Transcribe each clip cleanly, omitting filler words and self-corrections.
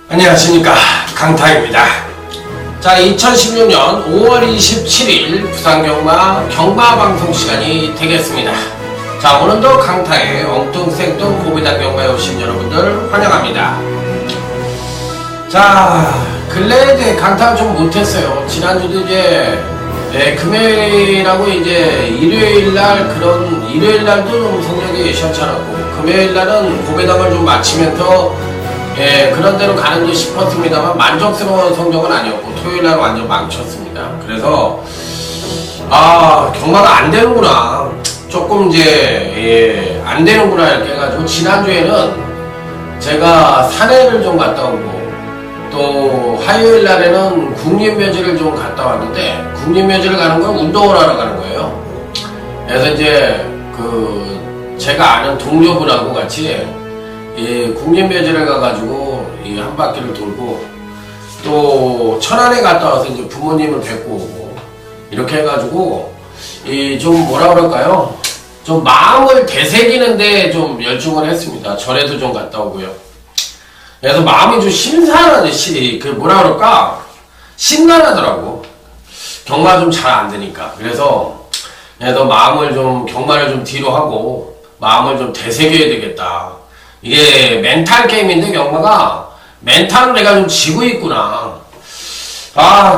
안녕하십니까, 강타입니다. 자, 2016년 5월 27일 부산경마 경마방송 시간이 되겠습니다. 자, 오늘도 강타의 엉뚱생뚱 고비당 경마에 오신 여러분들 환영합니다. 자, 근래에 이제 강타를 좀 못했어요. 지난주도 이제 금요일하고 이제 일요일날도 좀 성적이 시원찮았고, 금요일날은 고비당을 좀 마치면서 그런 데로 가는 듯 싶었습니다만 만족스러운 성적은 아니었고, 토요일날 완전 망쳤습니다. 그래서 경마가 안 되는구나, 조금 이제 안 되는구나 이렇게 해가지고, 지난주에는 제가 산에를 좀 갔다 오고, 또 화요일 날에는 국립묘지를 좀 갔다 왔는데, 국립묘지를 가는 건 운동을 하러 가는 거예요. 그래서 이제 제가 아는 동료분하고 같이 국립묘지를 가가지고 한 바퀴를 돌고, 또 천안에 갔다 와서 이제 부모님을 뵙고 오고, 이렇게 해가지고 좀 뭐라 그럴까요? 좀 마음을 되새기는데 좀 열중을 했습니다. 절에도 좀 갔다 오고요. 그래서 마음이 좀 뭐라 그럴까? 심란하더라고. 경마 좀 잘 안 되니까. 그래서 경마를 좀 뒤로 하고 마음을 좀 되새겨야 되겠다. 이게 멘탈 게임인데, 경마가 멘탈로 내가 좀 지고 있구나.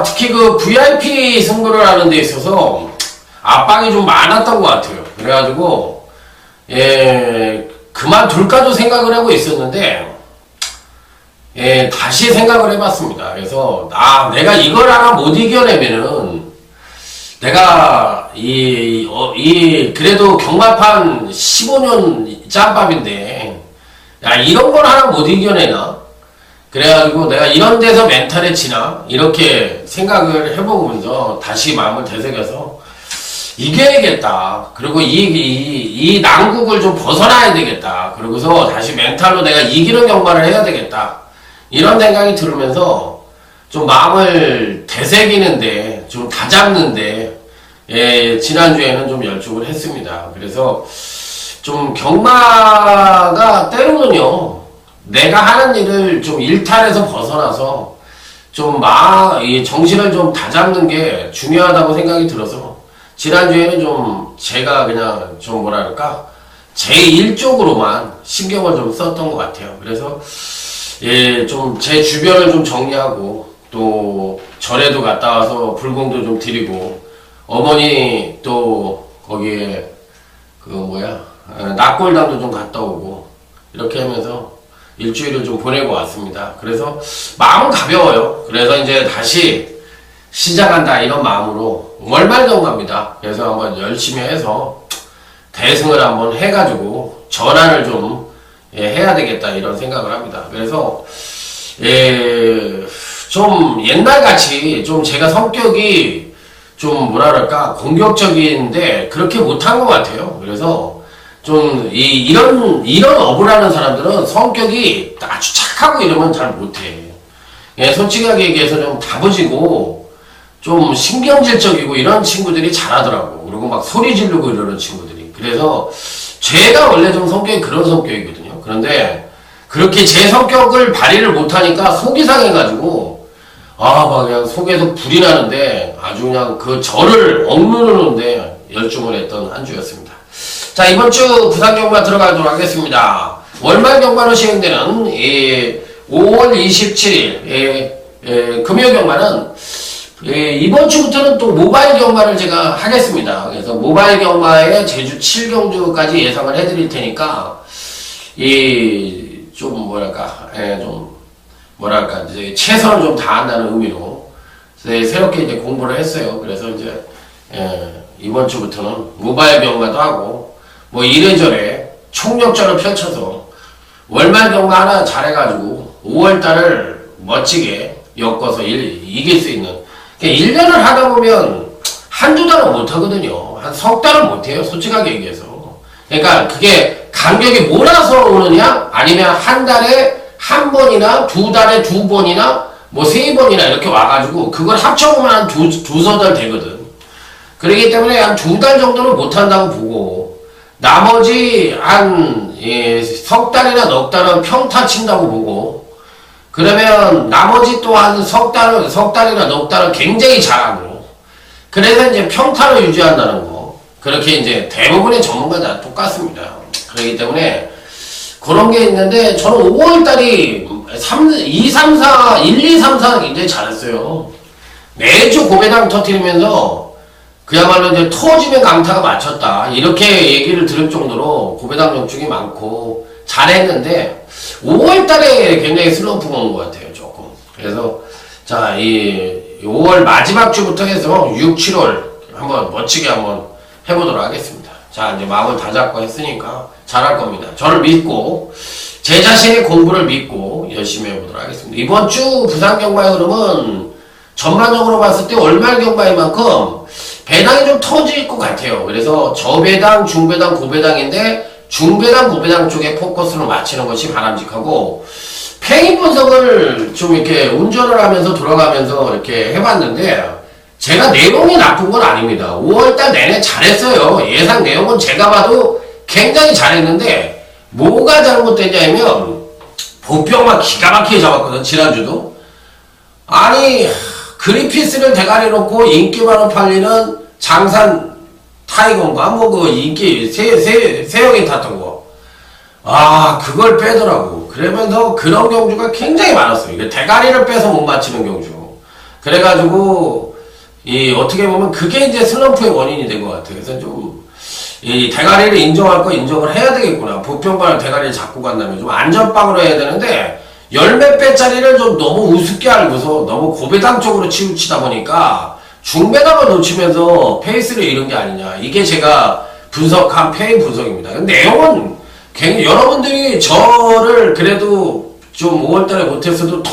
특히 그 VIP 승부를 하는 데 있어서 압박이 좀 많았던 것 같아요. 그래가지고 그만둘까도 생각을 하고 있었는데, 다시 생각을 해봤습니다. 그래서 내가 이걸 하나 못 이겨내면은, 내가 그래도 경마판 15년 짬밥인데, 이런 걸 하나 못 이겨내나? 그래가지고 내가 이런 데서 멘탈에 지나? 이렇게 생각을 해보면서 다시 마음을 되새겨서 이겨야겠다. 그리고 이 난국을 좀 벗어나야 되겠다. 그러고서 다시 멘탈로 내가 이기는 경마를 해야 되겠다. 이런 생각이 들으면서 좀 마음을 되새기는데, 좀 다잡는데, 지난주에는 좀 열중을 했습니다. 그래서 좀 경마가 때로는요, 내가 하는 일을 좀 일탈에서 벗어나서 좀 정신을 좀 다잡는 게 중요하다고 생각이 들어서, 지난주에는 좀 제가 그냥 좀 뭐랄까, 제 일 쪽으로만 신경을 좀 썼던 것 같아요. 그래서 좀 제 주변을 좀 정리하고, 또 절에도 갔다 와서 불공도 좀 드리고, 어머니 또 거기에 낙골당도 좀 갔다 오고, 이렇게 하면서 일주일을 좀 보내고 왔습니다. 그래서 마음은 가벼워요. 그래서 이제 다시 시작한다, 이런 마음으로 월말 경마입니다. 그래서 한번 열심히 해서 대승을 한번 해가지고 전환을 좀 해야 되겠다, 이런 생각을 합니다. 그래서 좀 옛날같이 좀 제가 성격이 좀 뭐랄까 공격적인데 그렇게 못한 것 같아요. 그래서 좀 이런 업을 하는 사람들은 성격이 아주 착하고 이러면 잘 못해. 솔직하게 얘기해서 좀 다부지고 좀 신경질적이고 이런 친구들이 잘하더라고. 그리고 막 소리 지르고 이러는 친구들이. 그래서 제가 원래 좀 성격이 그런 성격이거든요. 그런데 그렇게 제 성격을 발휘를 못하니까 속이 상해가지고 막 그냥 속에서 불이 나는데, 아주 그냥 저를 억누르는데 열중을 했던 한 주였습니다. 자, 이번 주 부산경마 들어가도록 하겠습니다. 월말 경마로 시행되는 5월 27일 금요 경마는 이번 주부터는 또 모바일 경마를 제가 하겠습니다. 그래서 모바일 경마에 제주 7경주까지 예상을 해드릴 테니까 이제 최선을 좀 다한다는 의미로 새롭게 이제 공부를 했어요. 그래서 이제 이번 주부터는 모바일 경마도 하고, 뭐 이래저래 총력전을 펼쳐서 월말 경마 하나 잘해가지고 5월달을 멋지게 엮어서 이길 수 있는, 1년을 하다 보면 한두 달은 못하거든요. 한 석 달은 못해요. 솔직하게 얘기해서. 그러니까 그게 간격이 몰아서 오느냐 아니면 한 달에 한 번이나 두 달에 두 번이나 뭐 세 번이나 이렇게 와가지고 그걸 합쳐보면 한 두서 달 되거든. 그렇기 때문에 한 두 달 정도는 못한다고 보고 나머지 한 석 달이나 넉 달은 평타 친다고 보고 그러면 나머지 또 한 석 달이나 넉 달은 굉장히 잘하고 그래서 이제 평타를 유지한다는 거. 그렇게 이제 대부분의 전문가 다 똑같습니다. 그렇기 때문에 그런 게 있는데 저는 5월달이 2, 3, 4, 1, 2, 3, 4 굉장히 잘했어요. 매주 고배당 터뜨리면서 그야말로 이제 터지면 강타가 맞췄다. 이렇게 얘기를 들을 정도로 고배당 적중이 많고 잘했는데 5월달에 굉장히 슬럼프가 온 것 같아요. 조금. 그래서 자, 이 5월 마지막 주부터 해서 6, 7월 한번 멋지게 한번 해보도록 하겠습니다. 자, 이제 마음을 다 잡고 했으니까 잘할 겁니다. 저를 믿고 제 자신의 공부를 믿고 열심히 해보도록 하겠습니다. 이번 주 부산 경마의 흐름은 전반적으로 봤을 때 월말 경마인 만큼 배당이 좀 터질 것 같아요. 그래서 저배당, 중배당, 고배당인데 중배당, 고배당 쪽에 포커스를 맞추는 것이 바람직하고 팽이 분석을 좀 이렇게 운전을 하면서 돌아가면서 이렇게 해봤는데 제가 내용이 나쁜 건 아닙니다. 5월달 내내 잘했어요. 예상 내용은 제가 봐도 굉장히 잘했는데 뭐가 잘못됐냐면 보병만 기가 막히게 잡았거든. 지난주도. 아니 그리피스를 대가리 놓고 인기 많은 팔리는 장산 타이거인가 뭐 그 인기 세영이 탔던 거. 아 그걸 빼더라고. 그러면서 그런 경주가 굉장히 많았어요. 이게 대가리를 빼서 못 맞히는 경주. 그래가지고 어떻게 보면 그게 이제 슬럼프의 원인이 된 것 같아요. 그래서 좀 이 대가리를 인정할 거 인정을 해야 되겠구나. 보편반을 대가리를 잡고 간다면 좀 안전빵으로 해야 되는데 열몇 배짜리를 좀 너무 우습게 알고서 너무 고배당 쪽으로 치우치다 보니까 중배당을 놓치면서 페이스를 잃은 게 아니냐. 이게 제가 분석한 페인 분석입니다. 내용은 여러분들이 저를 그래도 좀 5월달에 못했어도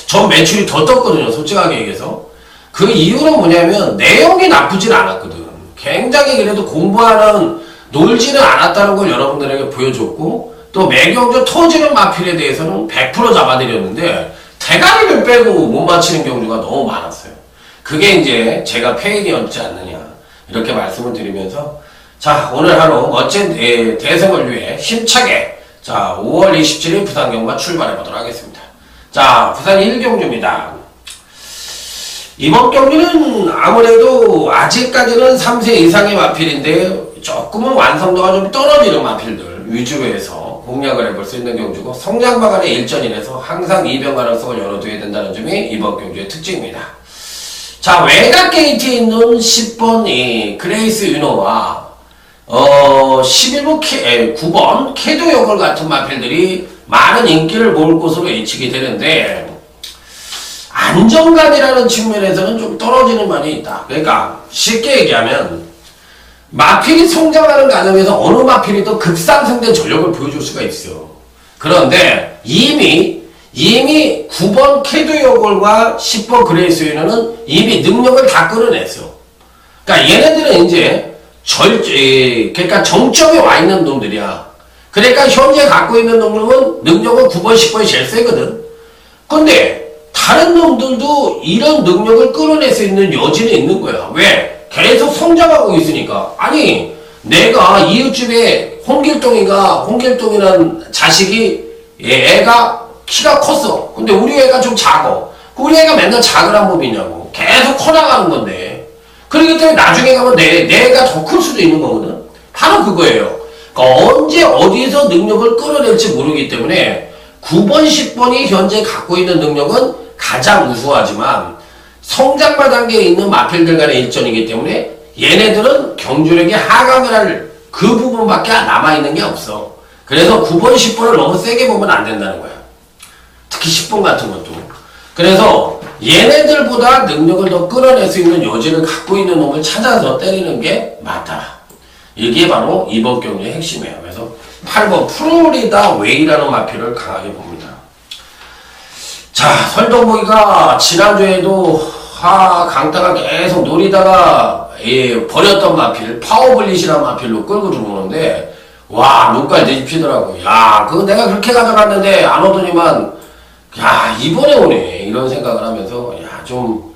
전 매출이 더 떴거든요. 솔직하게 얘기해서. 그 이유는 뭐냐면 내용이 나쁘진 않았거든. 굉장히 그래도 공부하는 놀지는 않았다는 걸 여러분들에게 보여줬고 또 매경주 터지는 마필에 대해서는 100% 잡아드렸는데 대가리를 빼고 못 맞히는 경주가 너무 많았어요. 그게 이제 제가 페인이었지 않느냐 이렇게 말씀을 드리면서 자 오늘 하루 멋진 대승을 위해 힘차게 자 5월 27일 부산 경마 출발해 보도록 하겠습니다. 자 부산 1경주입니다. 이번 경기는 아무래도 아직까지는 3세 이상의 마필인데 조금은 완성도가 좀 떨어지는 마필들 위주로 해서 공략을 해볼 수 있는 경주고 성장마간의 일전이라서 항상 이변 가능성을 열어둬야 된다는 점이 이번 경주의 특징입니다. 자 외곽 게이트에 있는 10번 그레이스 유노와 11번 9번 캐도 요걸 같은 마필들이 많은 인기를 모을 것으로 예측이 되는데 안정감이라는 측면에서는 좀 떨어지는 면이 있다. 그러니까 쉽게 얘기하면 마필이 성장하는 과정에서 어느 마필이 더 급상승된 전력을 보여줄 수가 있어. 그런데 이미 9번 캐드 요걸과 10번 그레이스 유노는 이미 능력을 다 끌어냈어. 그러니까 얘네들은 이제 그러니까 정점에 와 있는 놈들이야. 그러니까 현재 갖고 있는 능력은 9번, 10번이 제일 세거든. 근데 다른 놈들도 이런 능력을 끌어낼 수 있는 여지는 있는 거야. 왜? 계속 성장하고 있으니까. 아니 내가 이웃집에 홍길동이라는 자식이 애가 키가 컸어. 근데 우리 애가 좀 작어. 우리 애가 맨날 작으란 법이냐고. 계속 커나가는 건데. 그렇기 때문에 나중에 가면 내 애가 더 클 수도 있는 거거든. 바로 그거예요. 그러니까 언제 어디서 능력을 끌어낼지 모르기 때문에 9번, 10번이 현재 갖고 있는 능력은 가장 우수하지만 성장마 단계에 있는 마필들 간의 일전이기 때문에 얘네들은 경주력이 하강을 할 그 부분밖에 남아있는 게 없어. 그래서 9번, 10번을 너무 세게 보면 안 된다는 거야. 특히 10번 같은 것도. 그래서 얘네들보다 능력을 더 끌어낼 수 있는 여지를 갖고 있는 놈을 찾아서 때리는 게 맞다. 이게 바로 이번 경기의 핵심이에요. 그래서 8번 프로리다 웨이라는 마필을 강하게 봅니다. 자, 설동보기가 지난주에도 강타가 계속 노리다가 버렸던 마필, 파워블릿이라는 마필로 끌고 들어오는데, 와, 눈깔 뒤집히더라고. 야, 그거 내가 그렇게 가져갔는데 안 오더니만, 야, 이번에 오네. 이런 생각을 하면서, 야, 좀,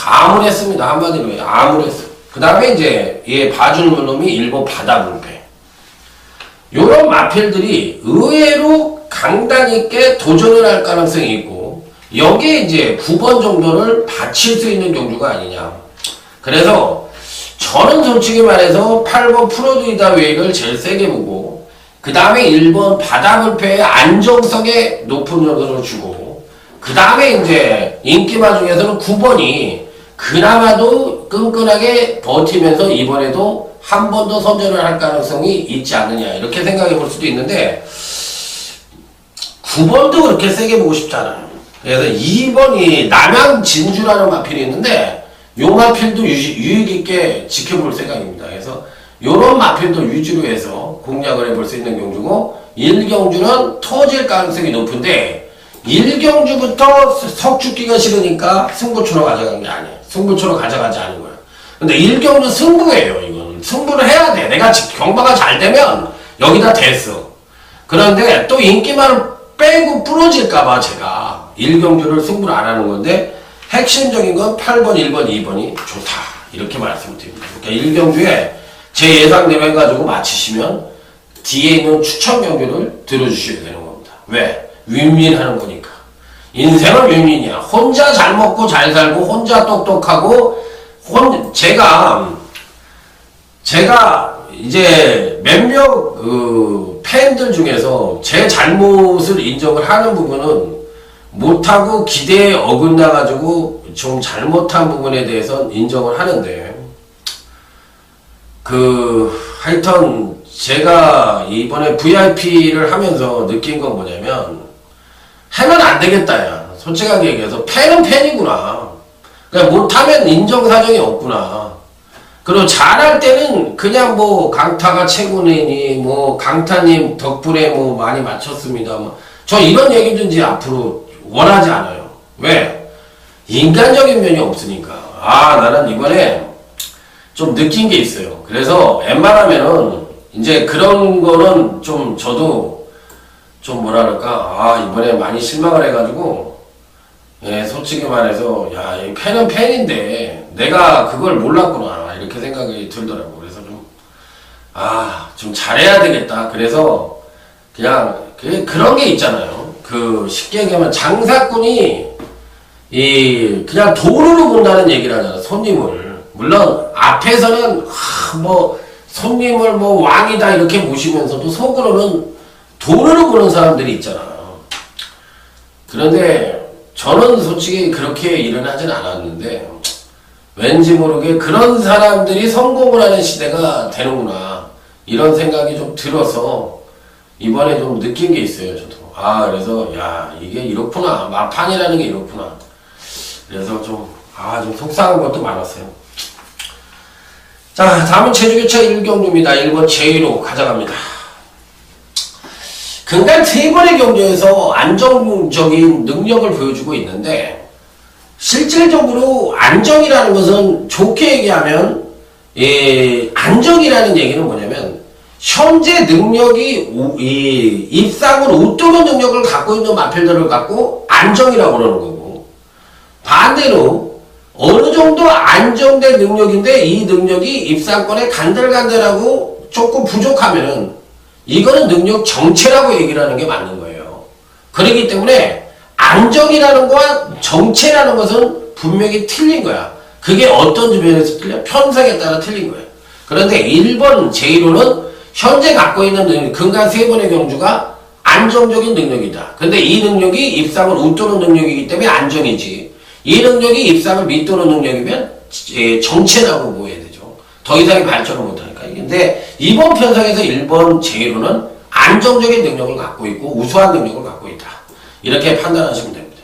암울했습니다. 한마디로. 암울했어. 그 다음에 이제, 봐주는 놈이 일본 바다불패. 요런 마필들이 의외로 강단 있게 도전을 할 가능성이 있고, 여기에 이제 9번 정도를 바칠 수 있는 경주가 아니냐. 그래서, 저는 솔직히 말해서 8번 프로두이다 웨이를 제일 세게 보고 그 다음에 1번 바다불패의 안정성에 높은 점수를 주고 그 다음에 이제 인기마 중에서는 9번이 그나마도 끈끈하게 버티면서 이번에도 한 번 더 선전을 할 가능성이 있지 않느냐 이렇게 생각해 볼 수도 있는데 9번도 그렇게 세게 보고 싶지 않아요. 그래서 2번이 남양 진주라는 마필이 있는데 요 마필도 유익 있게 지켜볼 생각입니다. 그래서 요런 마필도 위주로 해서 공략을 해볼 수 있는 경주고 1경주는 터질 가능성이 높은데 1경주부터 석죽기가 싫으니까 승부처로 가져간 게 아니에요. 승부처로 가져가지 않은 거예요. 근데 1경주 승부예요. 이건 승부를 해야 돼. 내가 경마가 잘 되면 여기다 됐어. 그런데 또 인기만을 빼고 부러질까봐 제가 1경주를 승부를 안 하는 건데 핵심적인 건 8번, 1번, 2번이 좋다. 이렇게 말씀드립니다. 그러니까 1경주에 제 예상대로 해가지고 마치시면 뒤에 있는 추천 경주를 들어주셔야 되는 겁니다. 왜? 윈윈하는 거니까. 인생은 윈윈이야. 혼자 잘 먹고 잘 살고 혼자 똑똑하고 제가 이제 몇몇 팬들 중에서 제 잘못을 인정을 하는 부분은 못하고 기대에 어긋나가지고 좀 잘못한 부분에 대해서 인정을 하는데, 하여튼, 제가 이번에 VIP를 하면서 느낀 건 뭐냐면, 하면 안 되겠다, 야. 솔직하게 얘기해서, 팬은 팬이구나. 그냥 못하면 인정사정이 없구나. 그리고 잘할 때는 그냥 뭐, 강타가 최고네니, 뭐, 강타님 덕분에 뭐 많이 맞췄습니다. 뭐, 저 이런 얘기든지 앞으로 원하지 않아요. 왜? 인간적인 면이 없으니까. 나는 이번에 좀 느낀 게 있어요. 그래서 웬만하면은 이제 그런 거는 좀 저도 좀 뭐랄까, 이번에 많이 실망을 해가지고, 솔직히 말해서, 이 팬은 팬인데 내가 그걸 몰랐구나. 이렇게 생각이 들더라고. 그래서 좀 잘해야 되겠다. 그래서 그냥 그런 게 있잖아요. 쉽게 얘기하면 장사꾼이 그냥 돈으로 본다는 얘기를 하잖아. 손님을. 물론 앞에서는 손님을 뭐 왕이다 이렇게 모시면서도 속으로는 돈으로 보는 사람들이 있잖아. 그런데 저는 솔직히 그렇게 일은 하진 않았는데 왠지 모르게 그런 사람들이 성공을 하는 시대가 되는구나 이런 생각이 좀 들어서 이번에 좀 느낀 게 있어요. 저도. 그래서 이게 이렇구나. 마판이라는 게 이렇구나. 그래서 좀 속상한 것도 많았어요. 자, 다음은 제주교차 1경주입니다. 1번 제1호 가져갑니다. 근간 3번의 경주에서 안정적인 능력을 보여주고 있는데 실질적으로 안정이라는 것은 좋게 얘기하면 안정이라는 얘기는 뭐냐면 현재 능력이 입상을 웃도는 능력을 갖고 있는 마필들을 갖고 안정이라고 그러는 거고 반대로 어느 정도 안정된 능력인데 이 능력이 입상권에 간들간들하고 조금 부족하면은 이거는 능력 정체라고 얘기를 하는 게 맞는 거예요. 그렇기 때문에 안정이라는 거와 정체라는 것은 분명히 틀린 거야. 그게 어떤 주변에서 틀려? 편성에 따라 틀린 거예요. 그런데 1번 제1호는 현재 갖고 있는 근간 3번의 경주가 안정적인 능력이다. 근데 이 능력이 입상을 웃도는 능력이기 때문에 안정이지. 이 능력이 입상을 밑도는 능력이면 정체라고 보여야 되죠. 더 이상의 발전을 못하니까. 근데 이번 편성에서 1번 제1호는 안정적인 능력을 갖고 있고 우수한 능력을 갖고 있다. 이렇게 판단하시면 됩니다.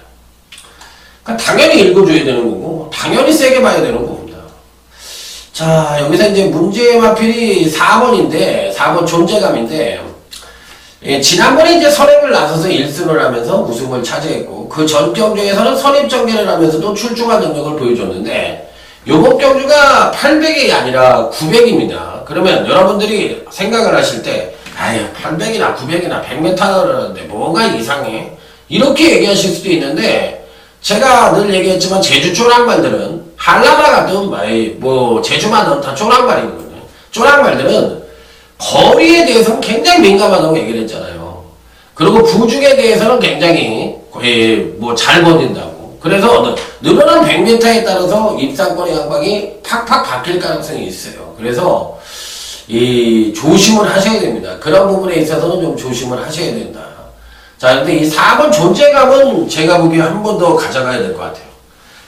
그러니까 당연히 읽어줘야 되는 거고 당연히 세게 봐야 되는 겁니다. 자, 여기서 이제 문제의 마필이 4번인데 4번 존재감인데 예, 지난번에 이제 선행을 나서서 1승을 하면서 우승을 차지했고, 그 전 경주에서는 선입전개를 하면서도 출중한 능력을 보여줬는데, 요번 경주가 800이 아니라 900입니다. 그러면 여러분들이 생각을 하실 때, 아유, 800이나 900이나 100m를 하는데 뭐가 이상해? 이렇게 얘기하실 수도 있는데, 제가 늘 얘기했지만 제주 쪼랑말들은 한라마 같은, 제주만은 다 쪼랑말이거든요. 쪼랑말들은 거리에 대해서는 굉장히 민감하다고 얘기를 했잖아요. 그리고 부중에 대해서는 굉장히 잘 버틴다고. 그래서 늘어난 100m에 따라서 입상권의 양방이 팍팍 바뀔 가능성이 있어요. 그래서 조심을 하셔야 됩니다. 그런 부분에 있어서는 좀 조심을 하셔야 된다. 자, 근데 이 4번 존재감은 제가 보기에 한 번 더 가져가야 될 것 같아요.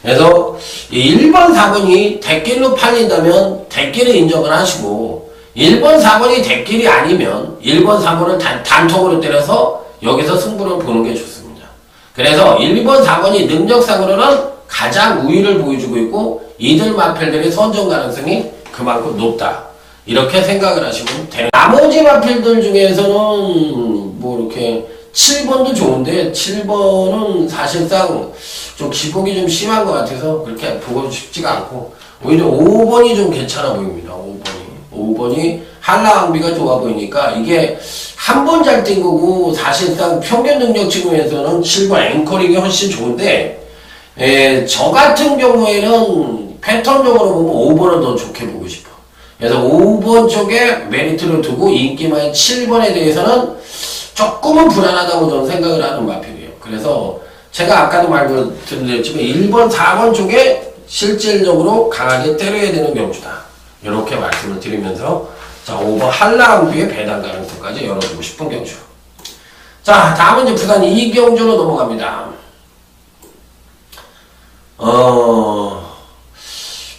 그래서 1번, 4번이 대길로 팔린다면 대길을 인정을 하시고, 1번, 4번이 대길이 아니면 1번, 4번을 단톡으로 때려서 여기서 승부를 보는 게 좋습니다. 그래서 1번, 4번이 능력상으로는 가장 우위를 보여주고 있고, 이들 마필들의 선정 가능성이 그만큼 높다. 이렇게 생각을 하시면 되는. 나머지 마필들 중에서는 이렇게 7번도 좋은데 7번은 사실상 좀 기복이 좀 심한 것 같아서 그렇게 보고 싶지가 않고, 오히려 5번이 좀 괜찮아 보입니다. 5번이 한라왕비가 좋아 보이니까, 이게 한 번 잘 뛴 거고 사실상 평균 능력 측면에서는 7번 앵커링이 훨씬 좋은데, 저 같은 경우에는 패턴적으로 보면 5번을 더 좋게 보고 싶어. 그래서 5번 쪽에 메리트를 두고 인기 많은 7번에 대해서는 조금은 불안하다고 저는 생각을 하는 마필이에요. 그래서 제가 아까도 말씀드렸지만 1번, 4번 쪽에 실질적으로 강하게 때려야 되는 경주다. 이렇게 말씀을 드리면서, 자, 5번 한라왕비의 배당 가능성까지 열어주고 싶은 경주. 자, 다음은 이제 부산 2경주로 넘어갑니다.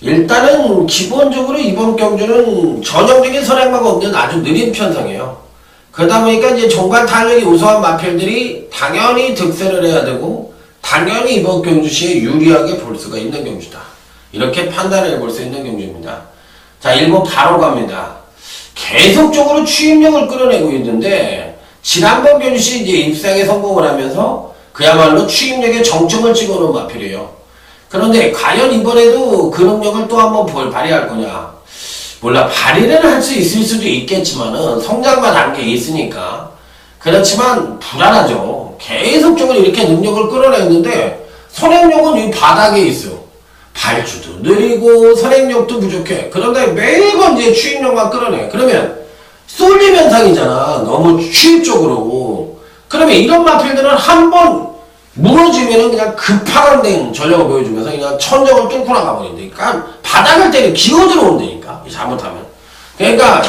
일단은 기본적으로 이번 경주는 전형적인 선행마가 없는 아주 느린 편성이에요. 그러다 보니까 이제 종관 탄력이 우수한 마필들이 당연히 득세를 해야 되고, 당연히 이번 경주 시에 유리하게 볼 수가 있는 경주다. 이렇게 판단을 해볼 수 있는 경주입니다. 자, 1번 바로 갑니다. 계속적으로 추임력을 끌어내고 있는데, 지난번 경주 시 이제 입상에 성공을 하면서 그야말로 추임력의 정점을 찍어놓은 마필이에요. 그런데 과연 이번에도 그 능력을 또 한번 발휘할 거냐? 몰라. 발휘를 할 수 있을 수도 있겠지만은 성장과 단계에 있으니까. 그렇지만 불안하죠. 계속적으로 이렇게 능력을 끌어내는데 선행력은 이 바닥에 있어. 발주도 느리고 선행력도 부족해. 그런데 매번 이제 추임력만 끌어내. 그러면 쏠림 현상이잖아. 너무 추입적으로. 그러면 이런 마필들은 한번 무너지면은 그냥 급파간된 전력을 보여주면서 그냥 천정을 뚫고 나가버린다니까. 바닥을 때려 기어 들어온다니까. 잘못하면. 그러니까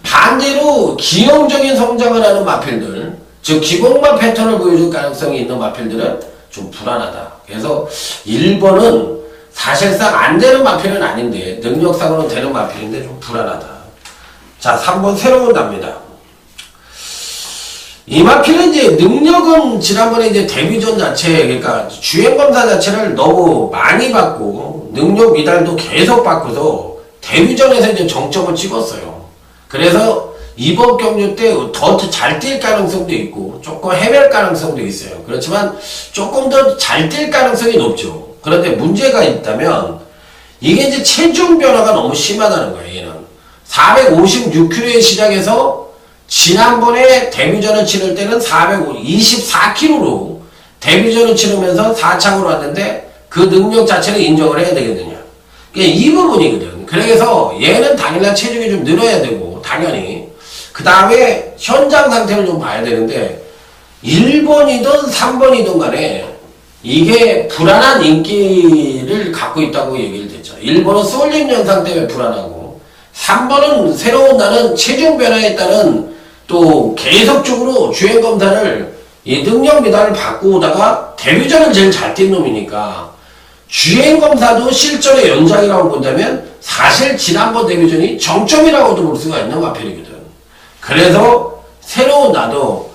반대로 기형적인 성장을 하는 마필들, 즉 기복만 패턴을 보여줄 가능성이 있는 마필들은 좀 불안하다. 그래서 1번은 사실상 안 되는 마필은 아닌데 능력상으로는 되는 마필인데 좀 불안하다. 자, 3번 새로운 답니다. 이 마필은 이제 능력은 지난번에 이제 데뷔전 자체, 그러니까 주행검사 자체를 너무 많이 받고 능력 미달도 계속 받고서 데뷔전에서 이제 정점을 찍었어요. 그래서 이번 경주 때 더 잘 뛸 가능성도 있고 조금 헤맬 가능성도 있어요. 그렇지만 조금 더 잘 뛸 가능성이 높죠. 그런데 문제가 있다면 이게 이제 체중 변화가 너무 심하다는 거예요. 얘는 456kg에 시작해서 지난번에 데뷔전을 치를 때는 424kg로 데뷔전을 치르면서 4창으로 왔는데 그 능력 자체를 인정을 해야 되거든요. 그러니까 이 부분이거든. 그래서 얘는 당일날 체중이 좀 늘어야 되고 당연히 그 다음에 현장 상태를 좀 봐야 되는데 1번이든 3번이든 간에 이게 불안한 인기를 갖고 있다고 얘기를 했죠. 1번은 쏠림 현상 때문에 불안하고 3번은 새로운 나는 체중 변화에 따른 또 계속적으로 주행검사를 이 능력 미달을 받고 오다가 데뷔전을 제일 잘 뛴 놈이니까 주행검사도 실전의 연장이라고 본다면 사실 지난번 데뷔전이 정점이라고도 볼 수가 있는 마필이거든. 그래서 새로운 나도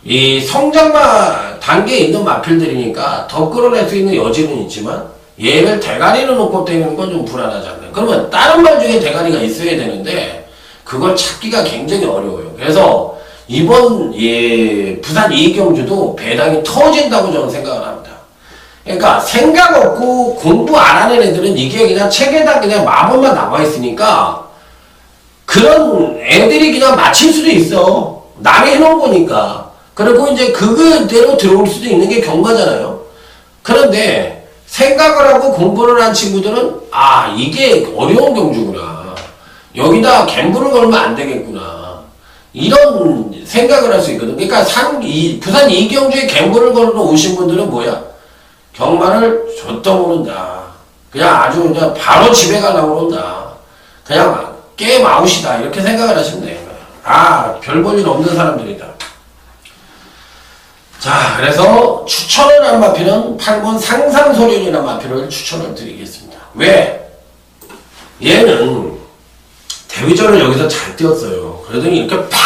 이 성장마 단계에 있는 마필들이니까 더 끌어낼 수 있는 여지는 있지만 얘를 대가리로 놓고 때리는 건 좀 불안하지 않나요? 그러면 다른 말 중에 대가리가 있어야 되는데 그걸 찾기가 굉장히 어려워요. 그래서 이번 부산 이경주도 배당이 터진다고 저는 생각을 합니다. 그러니까 생각 없고 공부 안 하는 애들은 이게 그냥 책에다 그냥 마법만 나와 있으니까 그런 애들이 그냥 맞힐 수도 있어. 남이 해놓은 거니까. 그리고 이제 그거대로 들어올 수도 있는 게 경마잖아요. 그런데 생각을 하고 공부를 한 친구들은 아 이게 어려운 경주구나. 여기다 갬블을 걸면 안 되겠구나. 이런 생각을 할 수 있거든. 그러니까 부산 이경주에 갬블을 걸어 오신 분들은 뭐야? 경마를 줬다 모른다. 그냥 아주 그냥 바로 집에 가려고 그런다. 그냥 게임 아웃이다. 이렇게 생각을 하시면 돼요. 아, 별 볼 일 없는 사람들이다. 자, 그래서 추천을 한 마필은 8번 상상소련이라는 마필을 추천을 드리겠습니다. 왜? 얘는 데뷔전을 여기서 잘 뛰었어요. 그러더니 이렇게 팍!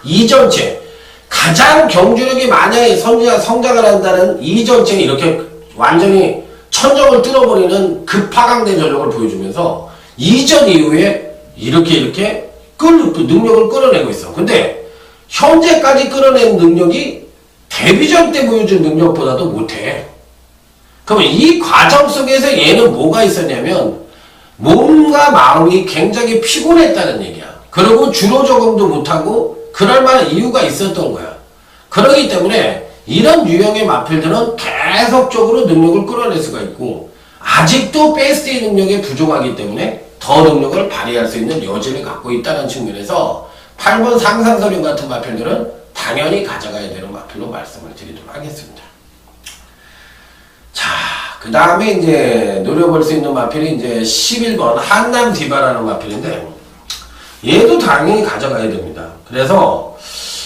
이전체 가장 경주력이 만약에 성장을 한다는 이전체 이렇게 완전히 천정을 뚫어버리는 급하강된 전력을 보여주면서 이전 이후에 이렇게 그 능력을 끌어내고 있어. 근데 현재까지 끌어낸 능력이 데뷔전 때 보여준 능력보다도 못해. 그러면 이 과정 속에서 얘는 뭐가 있었냐면 몸과 마음이 굉장히 피곤했다는 얘기야. 그리고 주로 적응도 못하고 그럴 만한 이유가 있었던 거야. 그러기 때문에 이런 유형의 마필들은 계속적으로 능력을 끌어낼 수가 있고 아직도 베이스의 능력이 부족하기 때문에 더 능력을 발휘할 수 있는 여지를 갖고 있다는 측면에서 8번 상상서령 같은 마필들은 당연히 가져가야 되는 마필로 말씀을 드리도록 하겠습니다. 자, 그 다음에 이제 노려볼 수 있는 마필이 이제 11번 한남 디바라는 마필인데 얘도 당연히 가져가야 됩니다. 그래서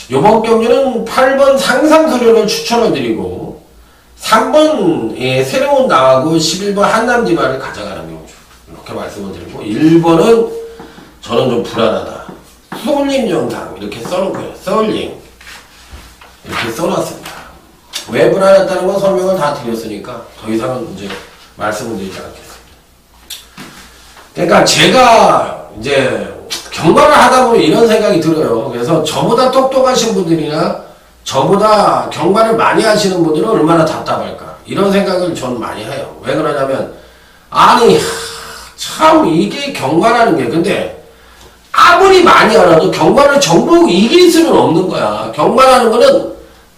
이번 경기는 8번 상상서련을 추천을 드리고 3번 새로운 나하고 11번 한남 디바를 가져가는 경주 이렇게 말씀을 드리고 1번은 저는 좀 불안하다. 소울링 영상 이렇게 써놓고요. 소울링 이렇게 써놨습니다. 왜 불안했다는 건 설명을 다 드렸으니까 더 이상은 이제 말씀을 드리지 않겠습니다. 그러니까 제가 이제 경마를 하다 보면 이런 생각이 들어요. 그래서 저보다 똑똑하신 분들이나 저보다 경마를 많이 하시는 분들은 얼마나 답답할까 이런 생각을 전 많이 해요. 왜 그러냐면 아니 참 이게 경마라는 게 근데 아무리 많이 알아도 경마를 전부 이길 수는 없는 거야. 경마라는 거는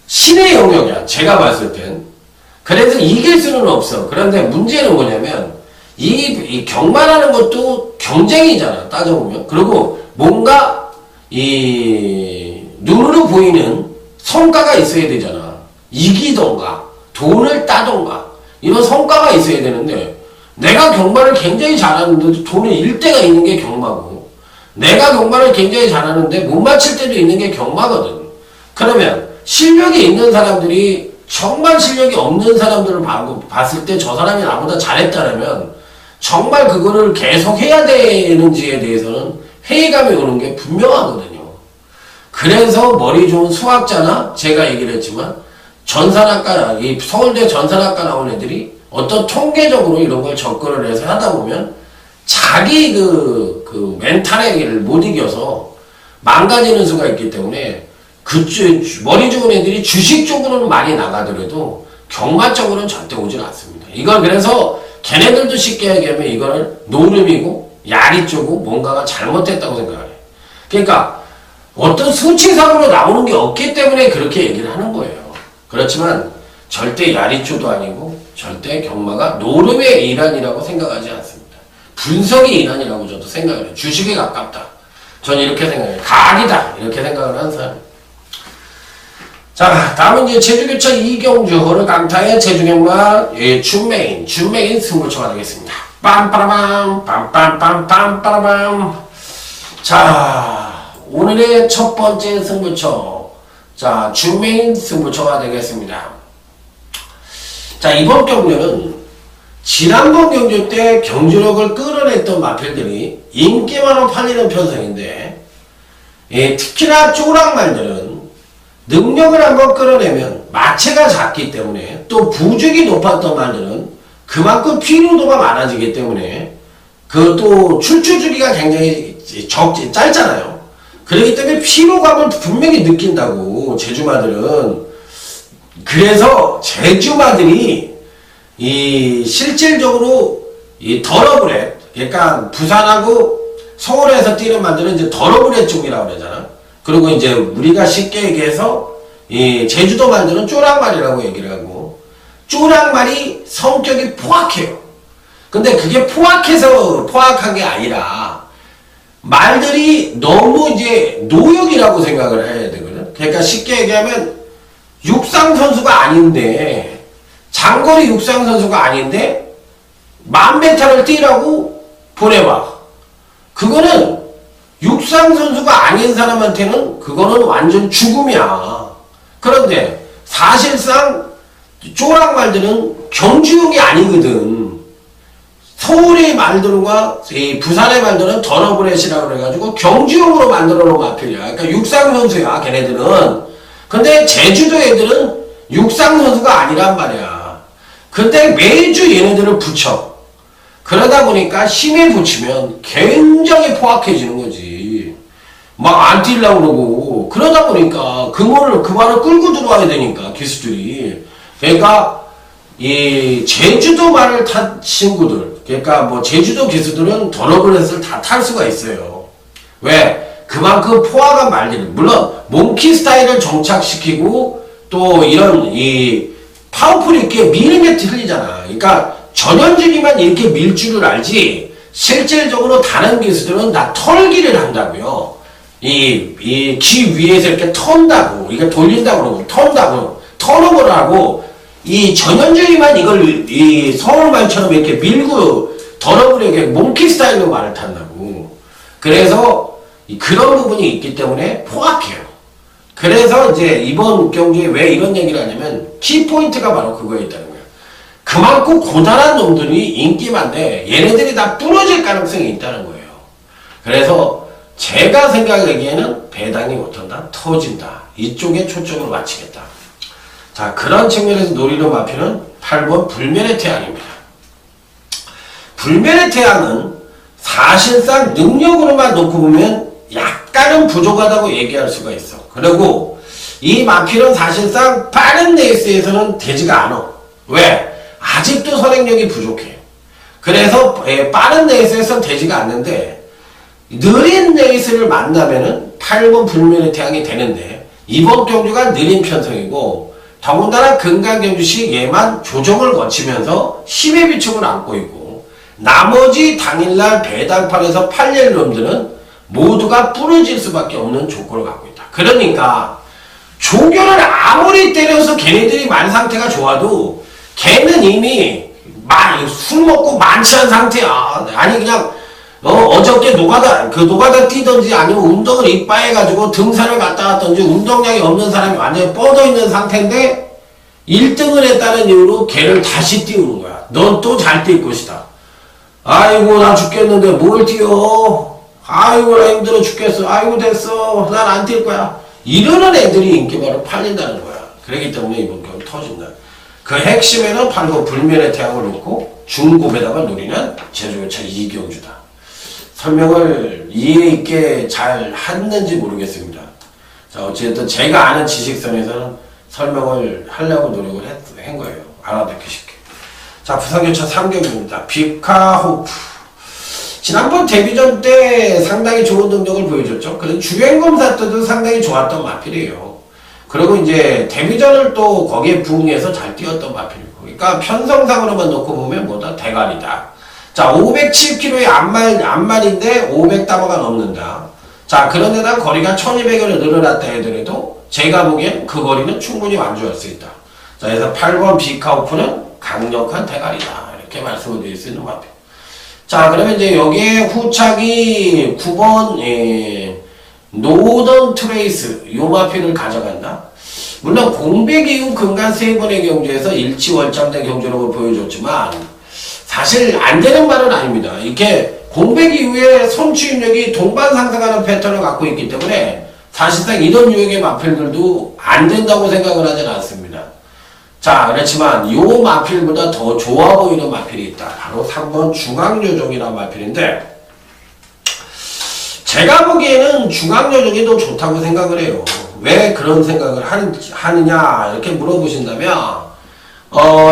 신의 영역이야. 제가 봤을 땐. 그래서 이길 수는 없어. 그런데 문제는 뭐냐면 이 경마라는 것도 경쟁이잖아. 따져보면. 그리고 뭔가 이 눈으로 보이는 성과가 있어야 되잖아. 이기던가 돈을 따던가 이런 성과가 있어야 되는데 내가 경마를 굉장히 잘하는데 돈을 잃 때가 있는 게 경마고 내가 경마를 굉장히 잘하는데 못 맞힐 때도 있는 게 경마거든. 그러면 실력이 있는 사람들이 정말 실력이 없는 사람들을 봤을 때 저 사람이 나보다 잘했다면 정말 그거를 계속 해야 되는지에 대해서는 회의감이 오는 게 분명하거든요. 그래서 머리 좋은 수학자나 제가 얘기를 했지만 전산학과, 이 서울대 전산학과 나온 애들이 어떤 통계적으로 이런 걸 접근을 해서 하다 보면 자기 그 멘탈을 못 이겨서 망가지는 수가 있기 때문에 머리 좋은 애들이 주식 쪽으로는 많이 나가더라도 경마 쪽으로는 절대 오질 않습니다. 이걸 그래서 걔네들도 쉽게 얘기하면 이거는 노름이고 야리쪼고 뭔가가 잘못됐다고 생각을 해요. 그러니까 어떤 수치상으로 나오는 게 없기 때문에 그렇게 얘기를 하는 거예요. 그렇지만 절대 야리쪼도 아니고 절대 경마가 노름의 일환이라고 생각하지 않습니다. 분석의 일환이라고 저도 생각을 해요. 주식에 가깝다. 전 이렇게 생각해요. 각이다. 이렇게 생각을 하는 사람. 자, 다음은 이제 제주교차 이경주 호르 강타의 제주경마 준메인 승부처가 되겠습니다. 빰빠라밤 빰빰빰빰빠라밤. 자, 오늘의 첫 번째 승부처. 자, 준메인 승부처가 되겠습니다. 자, 이번 경주는 지난번 경주 때 경주력을 끌어냈던 마필들이 인기만으로 팔리는 편성인데 특히나 쪼락말들은 능력을 한번 끌어내면 마체가 작기 때문에 또 부죽이 높았던 말들은 그만큼 피로도가 많아지기 때문에 그 또 출주 주기가 굉장히 짧잖아요. 그렇기 때문에 피로감을 분명히 느낀다고, 제주마들은. 그래서 제주마들이 실질적으로 더러브렛, 그러니까 부산하고 서울에서 뛰는 마들은 이제 더러브렛 쪽이라고 그러잖아. 그리고 이제 우리가 쉽게 얘기해서 제주도 말들은 쪼랑말이라고 얘기를 하고, 쪼랑말이 성격이 포악해요. 근데 그게 포악해서 포악한 게 아니라 말들이 너무 이제 노역이라고 생각을 해야 되거든. 그러니까 쉽게 얘기하면 육상 선수가 아닌데, 장거리 육상 선수가 아닌데 1000m를 뛰라고 보내봐. 그거는 육상 선수가 아닌 사람한테는 그거는 완전 죽음이야. 그런데 사실상 쪼랑말들은 경주용이 아니거든. 서울의 말들과 부산의 말들은 더러브렛이라고 그래가지고 경주용으로 만들어 놓은 마필이야. 그러니까 육상 선수야, 걔네들은. 근데 제주도 애들은 육상 선수가 아니란 말이야. 근데 매주 얘네들을 붙여. 그러다 보니까 힘에 붙이면 굉장히 포악해지는 거지. 막 안 뛰려고 그러고. 그러다 보니까 그 말을 끌고 들어와야 되니까, 기수들이. 그러니까 이 제주도 말을 탄 친구들, 그러니까 뭐 제주도 기수들은 더러브렛을 다 탈 수가 있어요. 왜? 그만큼 포악한 말들이, 물론 몽키 스타일을 정착시키고 또 이런 파워풀 있게 미는 게 틀리잖아. 그러니까 전현준이만 이렇게 밀 줄을 알지, 실질적으로 다른 기수들은 다 털기를 한다고요. 기 위에서 이렇게 턴다고, 이거 돌린다고 그러고, 턴다고, 턴오버를 하고, 전현준이만 이걸 서울말처럼 이렇게 밀고 더러브레게 몽키 스타일로 말을 탄다고. 그래서 그런 부분이 있기 때문에 포악해요. 그래서 이제 이번 경기에 왜 이런 얘기를 하냐면 키포인트가 바로 그거에 있다는 거예요. 그만큼 고단한 놈들이 인기 많은데 얘네들이 다 부러질 가능성이 있다는 거예요. 그래서 제가 생각하기에는 배당이 못한다, 터진다, 이쪽에 초점을 맞추겠다. 자, 그런 측면에서 노리는 마표는 8번 불면의 태양입니다. 불면의 태양은 사실상 능력으로만 놓고 보면 약간은 부족하다고 얘기할 수가 있어. 그리고 이 마필은 사실상 빠른 레이스에서는 되지가 않아. 왜? 아직도 선행력이 부족해. 그래서 빠른 레이스에서는 되지가 않는데 느린 레이스를 만나면은 8번 불면의 태양이 되는데, 이번 경주가 느린 편성이고 더군다나 금강경주시 얘만 조정을 거치면서 10의 비축을 안고 있고, 나머지 당일날 배당판에서 팔릴 놈들은 모두가 부러질 수밖에 없는 조건을 갖고 있다. 그러니까 조견을 아무리 때려서 걔네들이 말 상태가 좋아도 걔는 이미 술 먹고 만취한 상태야. 아니 그냥 어저께 노가다 뛰던지 아니면 운동을 이빠해가지고 등산을 갔다 왔던지 운동량이 없는 사람이 완전히 뻗어 있는 상태인데 1등을 했다는 이유로 걔를 다시 띄우는 거야. 넌 또 잘 뛸 것이다. 아이고 나 죽겠는데 뭘 뛰어. 아이고 나 힘들어 죽겠어. 아이고 됐어. 난 안 뛸 거야. 이러는 애들이 인기바로 팔린다는 거야. 그렇기 때문에 이번 경기 터진다. 그 핵심에는 바로 불면의 태양을 놓고 중고배당을 노리는 제주교차 이경주다. 설명을 이해 있게 잘 했는지 모르겠습니다. 자, 어쨌든 제가 아는 지식선에서는 설명을 하려고 노력을 한 거예요. 알아듣기 쉽게. 자, 부산교차 3경기입니다. 비카호프. 지난번 데뷔전 때 상당히 좋은 능력을 보여줬죠. 그래서 주행검사 때도 상당히 좋았던 마필이에요. 그리고 이제 데뷔전을 또 거기에 부응해서 잘 뛰었던 마필이고. 그러니까 편성상으로만 놓고 보면 뭐다? 대가리다. 자, 507kg의 앞말인데 500다마가 넘는다. 자, 그런데다 거리가 1200여를 늘어났다 하더라도 제가 보기엔 그 거리는 충분히 완주할 수 있다. 자, 그래서 8번 비카우프는 강력한 대가리다. 이렇게 말씀을 드릴 수 있는 마필. 자, 그러면 이제 여기에 후착이 9번, 노던 트레이스, 요 마필을 가져간다. 물론 공백 이후 근간 3번의 경주에서 일치월장된 경주력을 보여줬지만, 사실 안 되는 말은 아닙니다. 이렇게 공백 이후에 선취입력이 동반 상승하는 패턴을 갖고 있기 때문에 사실상 이런 유형의 마필들도 안 된다고 생각을 하진 않습니다. 자, 그렇지만 이 마필보다 더 좋아 보이는 마필이 있다. 바로 3번 중앙요정이라는 마필인데, 제가 보기에는 중앙요정이 더 좋다고 생각을 해요. 왜 그런 생각을 하느냐 이렇게 물어보신다면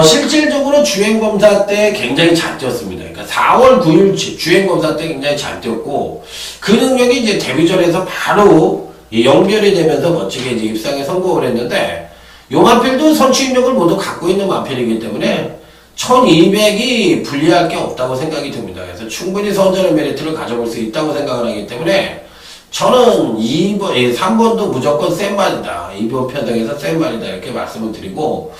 실질적으로 주행검사 때 굉장히 잘 뛰었습니다. 그러니까 4월 9일 주행검사 때 굉장히 잘 뛰었고 그 능력이 이제 데뷔전에서 바로 연결이 되면서 멋지게 이제 입상에 성공을 했는데 요 마필도 선취 능력을 모두 갖고 있는 마필이기 때문에 1200이 불리할 게 없다고 생각이 듭니다. 그래서 충분히 선전의 메리트를 가져볼 수 있다고 생각을 하기 때문에 저는 3번도 무조건 센 말이다. 2번 편성에서 센 말이다. 이렇게 말씀을 드리고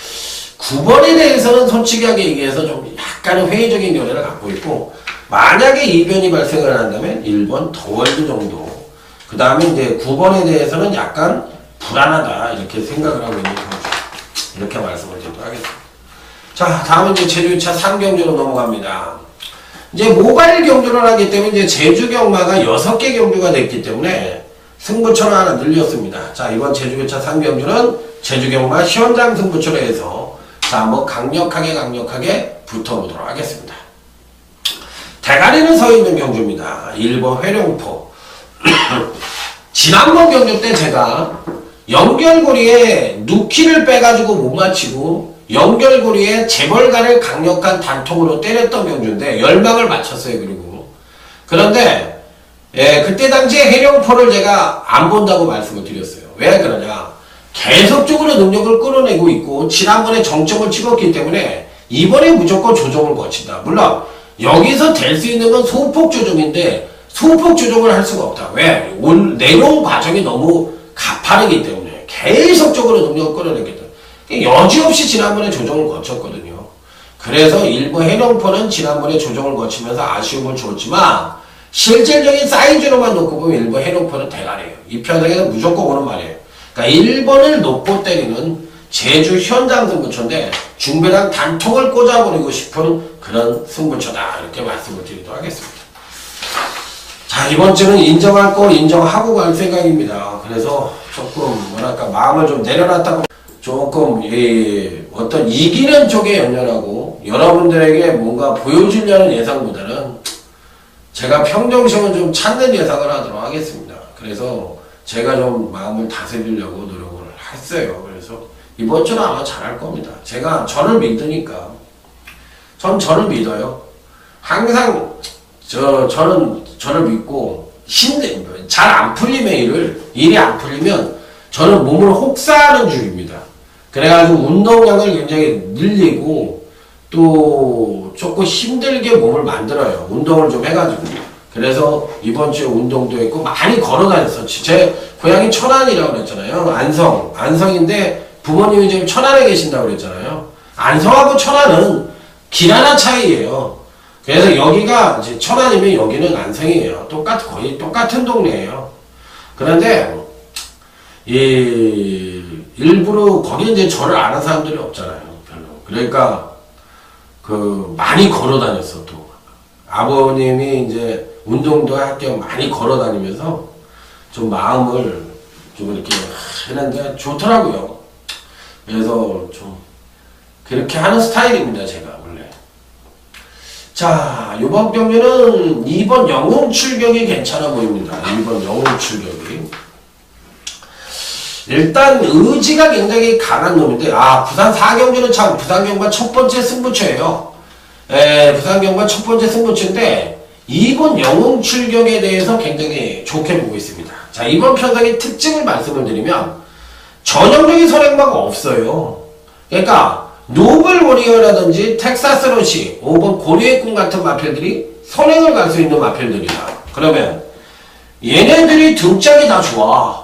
9번에 대해서는 솔직하게 얘기해서 좀 약간의 회의적인 견해를 갖고 있고 만약에 이변이 발생을 한다면 1번 더월드 정도 그 다음에 이제 9번에 대해서는 약간 불안하다 이렇게 생각을 하고 있는 거죠. 이렇게 말씀을 드리도록 하겠습니다. 자, 다음은 이제 제주차 3경주로 넘어갑니다. 이제 모바일 경주를 하기 때문에 이제 제주 경마가 6개 경주가 됐기 때문에 승부처를 하나 늘렸습니다. 자, 이번 제주차 3경주는 제주 경마 현장 승부처로 해서 자, 한번 강력하게 붙어보도록 하겠습니다. 대가리는 서 있는 경주입니다. 1번 회룡포. 지난번 경주 때 제가 연결고리에 누키를 빼가지고 못 맞히고 연결고리에 재벌가를 강력한 단통으로 때렸던 경주인데 열망을 맞췄어요. 그런데 그때 당시에 해룡포를 제가 안 본다고 말씀을 드렸어요. 왜 그러냐 계속적으로 능력을 끌어내고 있고 지난번에 정점을 찍었기 때문에 이번에 무조건 조정을 거친다. 물론 여기서 될 수 있는 건 소폭 조정인데 소폭 조정을 할 수가 없다. 왜? 내려온 과정이 너무 가파르기 때문에 계속적으로 능력을 끌어내기 때문에 여지없이 지난번에 조정을 거쳤거든요. 그래서 일부 해룡포는 지난번에 조정을 거치면서 아쉬움을 줬지만 실질적인 사이즈로만 놓고 보면 일부 해룡포는 대가리예요. 이 편성에서 무조건 오는 말이에요. 그러니까 1번을 놓고 때리는 제주 현장 승부처인데 중배당 단통을 꽂아버리고 싶은 그런 승부처다. 이렇게 말씀을 드리도록 하겠습니다. 자, 이번 주는 인정할 거 인정하고 갈 생각입니다. 그래서 조금 뭐랄까 마음을 좀 내려놨다고 조금 어떤 이기는 쪽에 연연하고 여러분들에게 뭔가 보여주려는 예상보다는 제가 평정심을 좀 찾는 예상을 하도록 하겠습니다. 그래서 제가 좀 마음을 다스리려고 노력을 했어요. 그래서 이번 주는 아마 잘할 겁니다. 제가 저를 믿으니까 전 저를 믿어요. 항상 저는 저를 믿고 잘 안 풀리면 일이 안 풀리면 저는 몸을 혹사하는 중입니다. 그래가지고 운동량을 굉장히 늘리고 또 조금 힘들게 몸을 만들어요. 운동을 좀 해가지고. 그래서 이번 주에 운동도 했고 많이 걸어다녔어. 제 고향이 천안이라고 그랬잖아요. 안성인데 부모님이 지금 천안에 계신다고 그랬잖아요. 안성하고 천안은 길 하나 차이예요. 그래서 여기가 이제 천안이면 여기는 안성이에요. 거의 똑같은 동네예요. 그런데 일부러 거기 이제 저를 아는 사람들이 없잖아요. 별로. 그러니까 많이 걸어 다녔어. 또 아버님이 이제 운동도 할 겸 많이 걸어 다니면서 좀 마음을 좀 이렇게 했는데 좋더라고요. 그래서 좀 그렇게 하는 스타일입니다. 제가 원래. 자, 이번 경기는 2번 영웅 출격이 괜찮아 보입니다. 2번 영웅 출격이. 일단 의지가 굉장히 강한 놈인데 부산 4경기는 참 부산 경마 첫 번째 승부처예요. 부산 경마 첫 번째 승부처인데 2번 영웅 출격에 대해서 굉장히 좋게 보고 있습니다. 자, 이번 편성의 특징을 말씀을 드리면 전형적인 선행마가 없어요. 그러니까 노블 워리어라든지 텍사스 러시, 5번 고려의 꿈 같은 마필들이 선행을 갈 수 있는 마필들이다. 그러면 얘네들이 등짝이 다 좋아.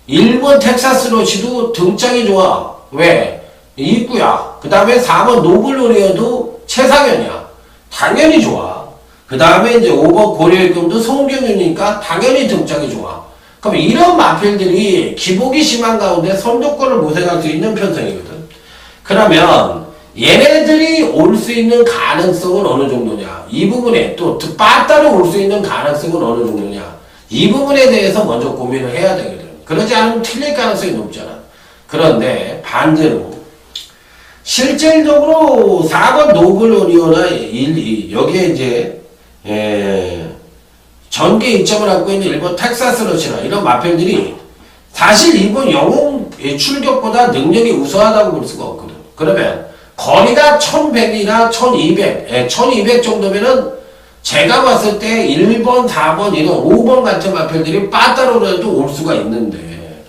1번 텍사스 러시도 등짝이 좋아. 왜? 입구야. 그 다음에 4번 노블 워리어도 최상현이야. 당연히 좋아. 그 다음에 이제 5번 고려의 꿈도 송경윤이니까 당연히 등짝이 좋아. 그럼 이런 마필들이 기복이 심한 가운데 선두권을 모색할 수 있는 편성이거든. 그러면 얘네들이 올 수 있는 가능성은 어느 정도냐? 이 부분에 또 빠따로 올 수 있는 가능성은 어느 정도냐? 이 부분에 대해서 먼저 고민을 해야 되거든. 그러지 않으면 틀릴 가능성이 높잖아. 그런데 반대로 실질적으로 4번 노블 워리어나 1, 2 여기에 이제 전개 이점을 갖고 있는 일본 텍사스 러시아 이런 마필들이 사실 일본 영웅 출격보다 능력이 우수하다고 볼 수가 없거든. 그러면 거리가 1100이나 1200 정도면은 제가 봤을 때 1번, 4번, 이런 5번 같은 마필들이 빠따로라도 올 수가 있는데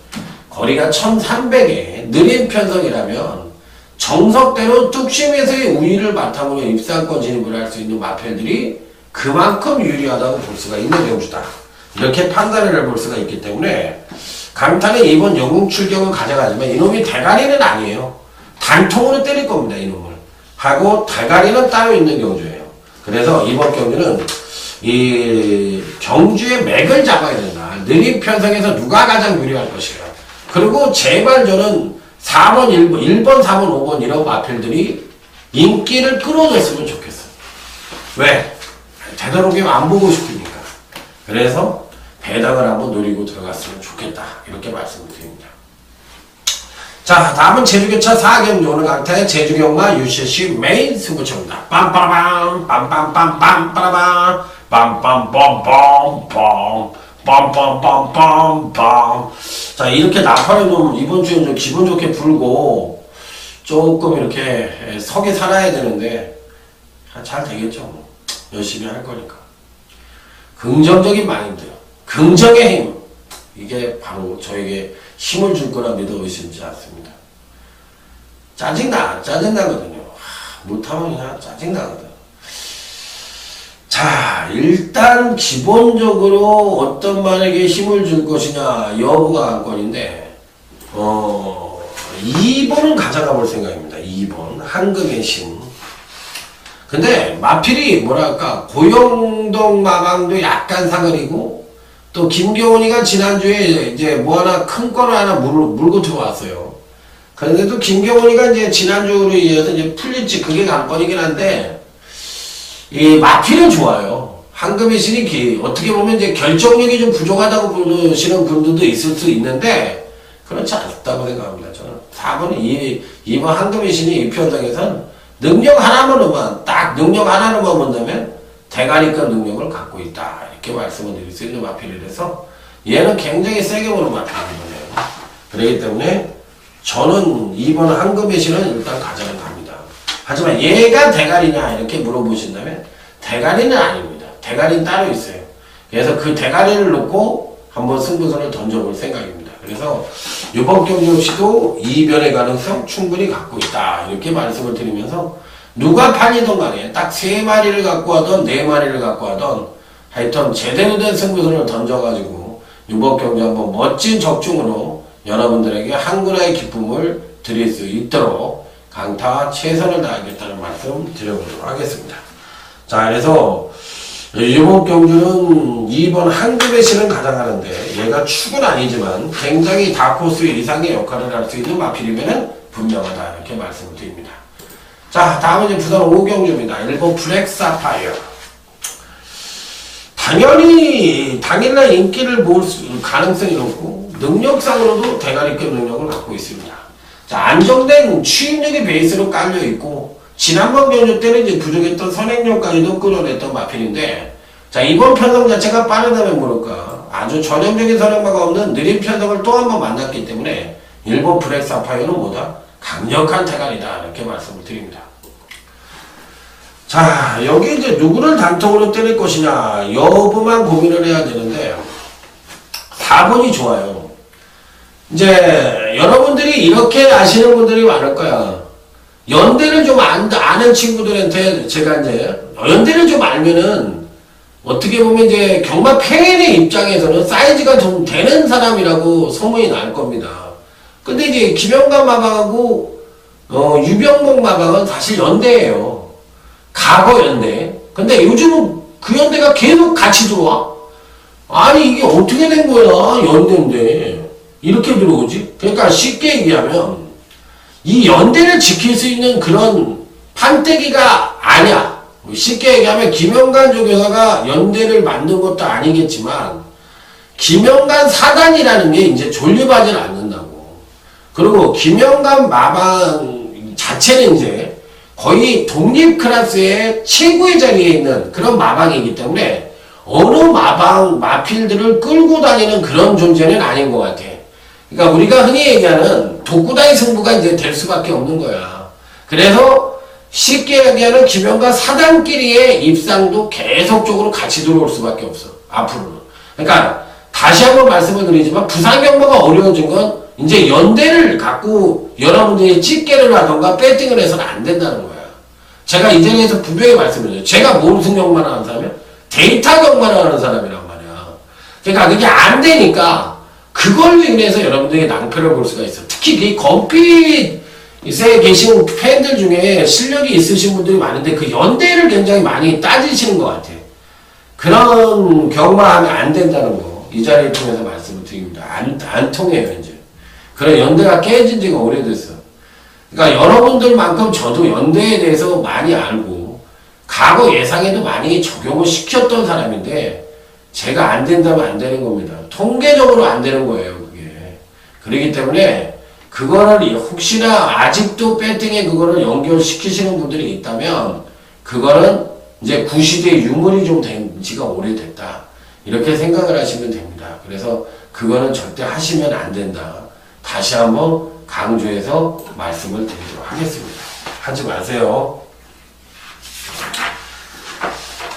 거리가 1300에 느린 편성이라면 정석대로 뚝심에서의 우위를 바탕으로 입상권 진입을 할 수 있는 마필들이 그만큼 유리하다고 볼 수가 있는 경주다. 이렇게 판단을 해볼 수가 있기 때문에 강타는 이번 영웅 출격을 가져가지만 이놈이 대가리는 아니에요. 단통으로 때릴 겁니다. 이놈을. 하고 대가리는 따로 있는 경주예요. 그래서 이번 경주는 이 경주의 맥을 잡아야 된다. 느린 편성에서 누가 가장 유리할 것이냐. 그리고 제발 저는 4번, 1번, 4번, 5번 이런 마필들이 인기를 끌어줬으면 좋겠어. 왜? 되도록이면 안 보고 싶으니까. 그래서 배당을 한번 노리고 들어갔으면 좋겠다. 이렇게 말씀을 드립니다. 자, 다음은 제주교차 4경주 오늘 강타의 제주경마 UCC 메인 승부처입니다. 빰빠라밤 빰빰빰빰빠라밤 빰빰빰빰빰 빰빰빰빰빰. 자, 이렇게 나팔을 좀 이번 주에 좀 기분 좋게 불고 조금 이렇게 석에 살아야 되는데 잘 되겠죠. 뭐. 열심히 할 거니까. 긍정적인 마인드, 긍정의 힘, 이게 바로 저에게 힘을 줄 거라 믿어 의심치 않습니다. 짜증나거든요. 못하면 그냥 짜증나거든. 자, 일단 기본적으로 어떤 말에게 힘을 줄 것이냐 여부가 관건인데 2번은 가져가 볼 생각입니다. 2번 한금의 신. 근데 마필이 뭐랄까 고영동 마방도 약간 사거리고 또 김경훈이가 지난주에 이제 뭐 하나 큰 거를 하나 물고 들어왔어요. 그런데도 김경훈이가 이제 지난주로 이어서 이제 풀릴지 그게 관건이긴 한데 이 마필은 좋아요. 한금의 신이 어떻게 보면 이제 결정력이 좀 부족하다고 보시는 분들도 있을 수 있는데 그렇지 않다고 생각합니다. 저는 4번은 2번 한금의 신이 이 편성에서는 능력 하나만으로만 딱 능력 하나로만 본다면 대가리급 능력을 갖고 있다. 이렇게 말씀을 드릴 수 있는 마필이라서 얘는 굉장히 세게 보는 마필이거든요. 그렇기 때문에 저는 2번 한금의 신은 일단 가져갑니다. 하지만 얘가 대가리냐 이렇게 물어보신다면 대가리는 아닙니다. 대가리는 따로 있어요. 그래서 그 대가리를 놓고 한번 승부선을 던져볼 생각입니다. 그래서 이번 경기 역시도 이변의 가능성 충분히 갖고 있다. 이렇게 말씀을 드리면서 누가 팔리던 간에 딱 3마리를 갖고 하던 4마리를 갖고 하던 하여튼 제대로 된 승부선을 던져가지고 이번 경기 한번 멋진 적중으로 여러분들에게 한글화의 기쁨을 드릴 수 있도록 강타 최선을 다하겠다는 말씀 드려보도록 하겠습니다. 자, 그래서 이번 경주는 2번 한금의 신을 가져가는데 얘가 축은 아니지만 굉장히 다코스 이상의 역할을 할 수 있는 마필이면 분명하다 이렇게 말씀을 드립니다. 자, 다음은 이제 부산 5경주입니다. 1번 블랙 사파이어. 당연히 당일날 인기를 볼 가능성이 높고 능력상으로도 대가리급 능력을 갖고 있습니다. 자, 안정된 추임력이 베이스로 깔려 있고 지난번 경주 때는 이제 부족했던 선행력까지도 끌어냈던 마필인데 자, 이번 편성 자체가 빠르다면 모를까 아주 전형적인 선행마가 없는 느린 편성을 또 한 번 만났기 때문에 일본 블랙 사파이어는 뭐다? 강력한 대가리다 이렇게 말씀을 드립니다. 자, 여기 이제 누구를 단통으로 때릴 것이냐 여부만 고민을 해야 되는데 4번이 좋아요. 이제 여러분들이 이렇게 아시는 분들이 많을 거야. 연대를 좀 아는 친구들한테 제가 이제 연대를 좀 알면은 어떻게 보면 이제 경마 팬의 입장에서는 사이즈가 좀 되는 사람이라고 소문이 날 겁니다. 근데 이제 김영관 마방하고 유병목 마방은 사실 연대예요. 과거 연대. 근데 요즘은 그 연대가 계속 같이 들어와. 아니 이게 어떻게 된 거야 연대인데 이렇게 들어오지? 그러니까 쉽게 얘기하면 이 연대를 지킬 수 있는 그런 판때기가 아니야. 쉽게 얘기하면 김영관 조교사가 연대를 만든 것도 아니겠지만 김영관 사단이라는 게 이제 존립하지는 않는다고. 그리고 김영관 마방 자체는 이제 거의 독립 클래스의 최고의 자리에 있는 그런 마방이기 때문에 어느 마필들을 끌고 다니는 그런 존재는 아닌 것 같아. 그러니까 우리가 흔히 얘기하는 독구다이 승부가 이제 될 수밖에 없는 거야. 그래서 쉽게 얘기하는 김영과 사단끼리의 입상도 계속적으로 같이 들어올 수밖에 없어. 앞으로는. 그러니까 다시 한번 말씀을 드리지만 부산 경마가 어려워진 건 이제 연대를 갖고 여러분들이 집계를 하던가 배팅을 해서는 안 된다는 거야. 제가 이 자리에서 분명히 말씀드려요. 제가 무슨 경마를 하는 사람이야? 데이터 경마를 하는 사람이란 말이야. 그러니까 그게 안 되니까 그걸로 인해서 여러분들이 낭패를 볼 수가 있어. 특히 이 건핏에 계신 팬들 중에 실력이 있으신 분들이 많은데 그 연대를 굉장히 많이 따지시는 것 같아. 그런 경마하면 안 된다는 거 이 자리를 통해서 말씀을 드립니다. 안 통해요 이제. 그런 연대가 깨진 지가 오래됐어. 그러니까 여러분들만큼 저도 연대에 대해서 많이 알고 과거 예상에도 많이 적용을 시켰던 사람인데 제가 안 된다면 안 되는 겁니다. 통계적으로 안 되는 거예요 그게. 그렇기 때문에 그거를 혹시나 아직도 배팅에 그거를 연결시키시는 분들이 있다면 그거는 이제 구시대의 유물이 좀 된 지가 오래됐다. 이렇게 생각을 하시면 됩니다. 그래서 그거는 절대 하시면 안 된다. 다시 한번 강조해서 말씀을 드리도록 하겠습니다. 하지 마세요.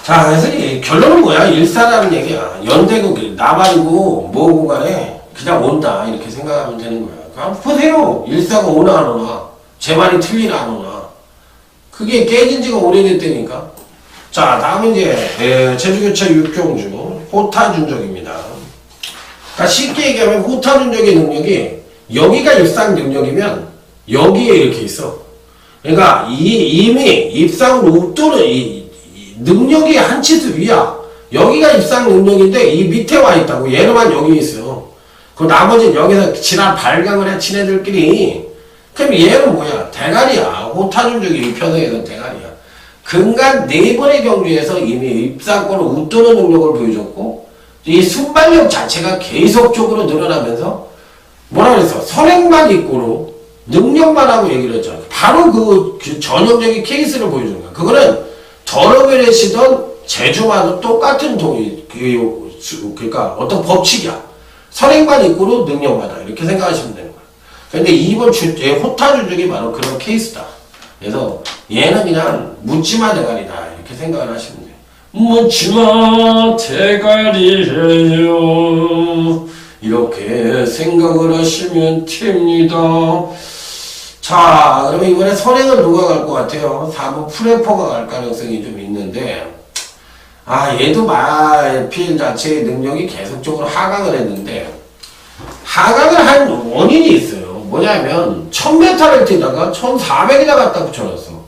자, 그래서 이 결론은 뭐야? 일사라는 얘기야. 연대고 나발이고 뭐고 간에 그냥 온다. 이렇게 생각하면 되는 거야. 그럼 보세요. 일사가 오나 안 오나. 제 말이 틀리나 안 오나. 그게 깨진 지가 오래됐다니까. 자, 다음은 이제 제주교차 육경주 호타준적입니다. 그러니까 쉽게 얘기하면 호타준적의 능력이 여기가 입상 능력이면 여기에 이렇게 있어. 그러니까 이미 입상으로 웃도는 이 능력이 한 치수 위야. 여기가 입상 능력인데 이 밑에 와 있다고. 얘는만 여기 있어. 그 나머지는 여기서 지난 발광을 해 친애들끼리. 그럼 얘는 뭐야? 대가리야. 호타준적이 이 편성에서 대가리야. 근간 4번의 경주에서 이미 입상권을 웃도는 능력을 보여줬고 이 순발력 자체가 계속적으로 늘어나면서 뭐라 그랬어? 선행만 있고로 능력만 하고 얘기를 했잖아. 바로 그 전형적인 케이스를 보여주는 거야. 그거는 더러벨에시던 제주마도 똑같은 그러니까 어떤 법칙이야. 선행만 있고로 능력마다 이렇게 생각하시면 되는 거야. 근데 이번 호타준적이 바로 그런 케이스다. 그래서 얘는 그냥 묻지마 대가리다 이렇게 생각을 하시면 돼요. 묻지마 대가리예요. 이렇게 생각을 하시면 됩니다. 자, 그러면 이번에 선행을 누가 갈 것 같아요? 4번 프레퍼가 갈 가능성이 좀 있는데 얘도 마필 자체의 능력이 계속적으로 하강을 했는데 하강을 한 원인이 있어요. 뭐냐면 1000m를 뛰다가 1400에다 갖다 붙여놨어.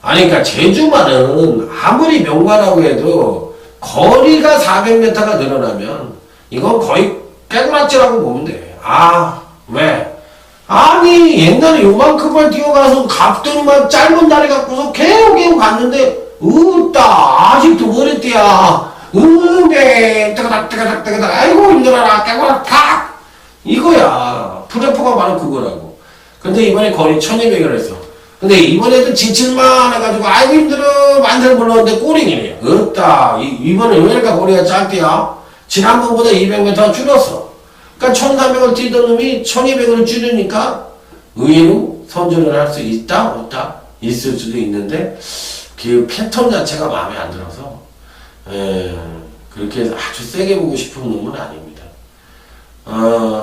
그러니까 제주말은 아무리 명가라고 해도 거리가 400m가 늘어나면 이건 거의 깨구락지라고 보면 돼. 왜? 아니 옛날에 요만큼만 뛰어가서 갑돌이만 짧은 다리 갖고서 계속 갔는데 아직도 머리띠야. 뜨거닥 아이고 힘들어라 깨구락 팍 이거야. 프레포가 바로 그거라고. 근데 이번에 거리 1200을 했어. 근데 이번에도 지칠만 해가지고 아이고 힘들어 만세를 불렀는데 꼬링이네. 이번에 왜 이렇게 거리가 짧대야? 지난번보다 200m가 줄었어. 그러니까 1300을 뛰던 놈이 1200을 줄이니까 의외로 선전을 할 수 있다? 없다? 있을 수도 있는데 그 패턴 자체가 마음에 안 들어서 그렇게 아주 세게 보고 싶은 놈은 아닙니다.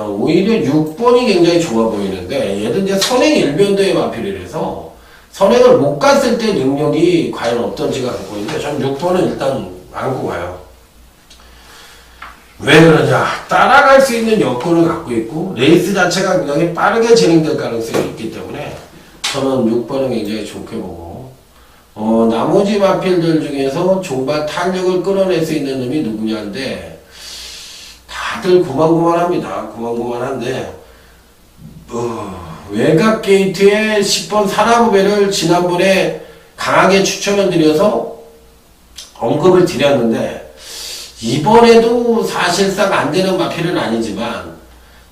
오히려 6번이 굉장히 좋아 보이는데 얘는 이제 선행 일변도의 마필이라서 선행을 못 갔을 때 능력이 과연 어떤지가 안 보이는데 전 6번은 일단 안고 가요. 왜 그러냐? 따라갈 수 있는 여건을 갖고 있고 레이스 자체가 굉장히 빠르게 진행될 가능성이 있기 때문에 저는 6번은 굉장히 좋게 보고 나머지 마필들 중에서 종반 탄력을 끌어낼 수 있는 놈이 누구냐인데 다들 고만고만합니다. 고만고만한데 외곽 게이트의 10번 사나무배를 지난번에 강하게 추천을 드려서 언급을 드렸는데 이번에도 사실상 안 되는 마필은 아니지만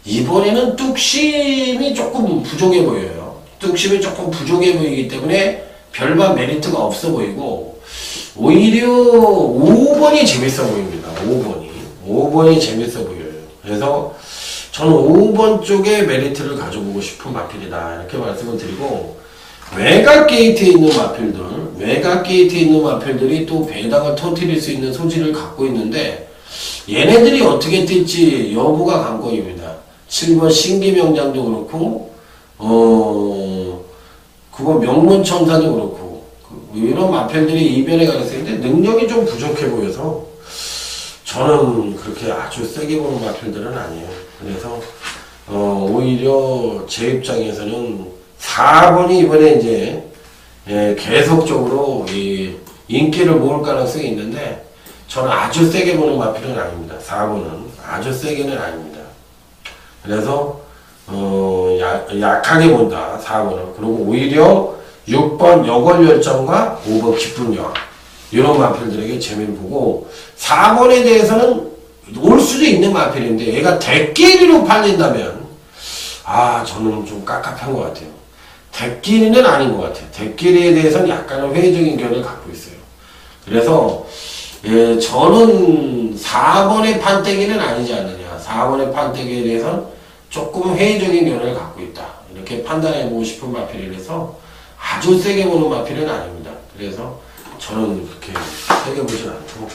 이번에는 뚝심이 조금 부족해 보여요. 뚝심이 조금 부족해 보이기 때문에 별반 메리트가 없어 보이고 오히려 5번이 재밌어 보입니다. 5번이 재밌어 보여요. 그래서 저는 5번 쪽에 메리트를 가져보고 싶은 마필이다. 이렇게 말씀을 드리고, 외곽 게이트에 있는 마필들이 또 배당을 터뜨릴 수 있는 소질을 갖고 있는데, 얘네들이 어떻게 뛸지 여부가 관건입니다. 7번 신기명장도 그렇고, 그거 명문천사도 그렇고, 이런 마필들이 이변에 가능성이 있는데, 능력이 좀 부족해 보여서, 저는 그렇게 아주 세게 보는 마필들은 아니에요. 그래서, 오히려 제 입장에서는 4번이 이번에 이제, 계속적으로 인기를 모을 가능성이 있는데, 저는 아주 세게 보는 마필은 아닙니다. 4번은. 아주 세게는 아닙니다. 그래서, 약하게 본다. 4번은. 그리고 오히려 6번 여걸열정과 5번 기쁜 여왕. 이런 마필들에게 재미를 보고, 4번에 대해서는 올 수도 있는 마필인데, 얘가 대끼리로 팔린다면, 저는 좀 깝깝한 것 같아요. 대끼리는 아닌 것 같아요. 대끼리에 대해서는 약간의 회의적인 견해를 갖고 있어요. 그래서, 저는 4번의 판때기는 아니지 않느냐. 4번의 판때기에 대해서는 조금 회의적인 견해를 갖고 있다. 이렇게 판단해보고 싶은 마필이라서 아주 세게 보는 마필은 아닙니다. 그래서 저는 그렇게 세게 보진 않고,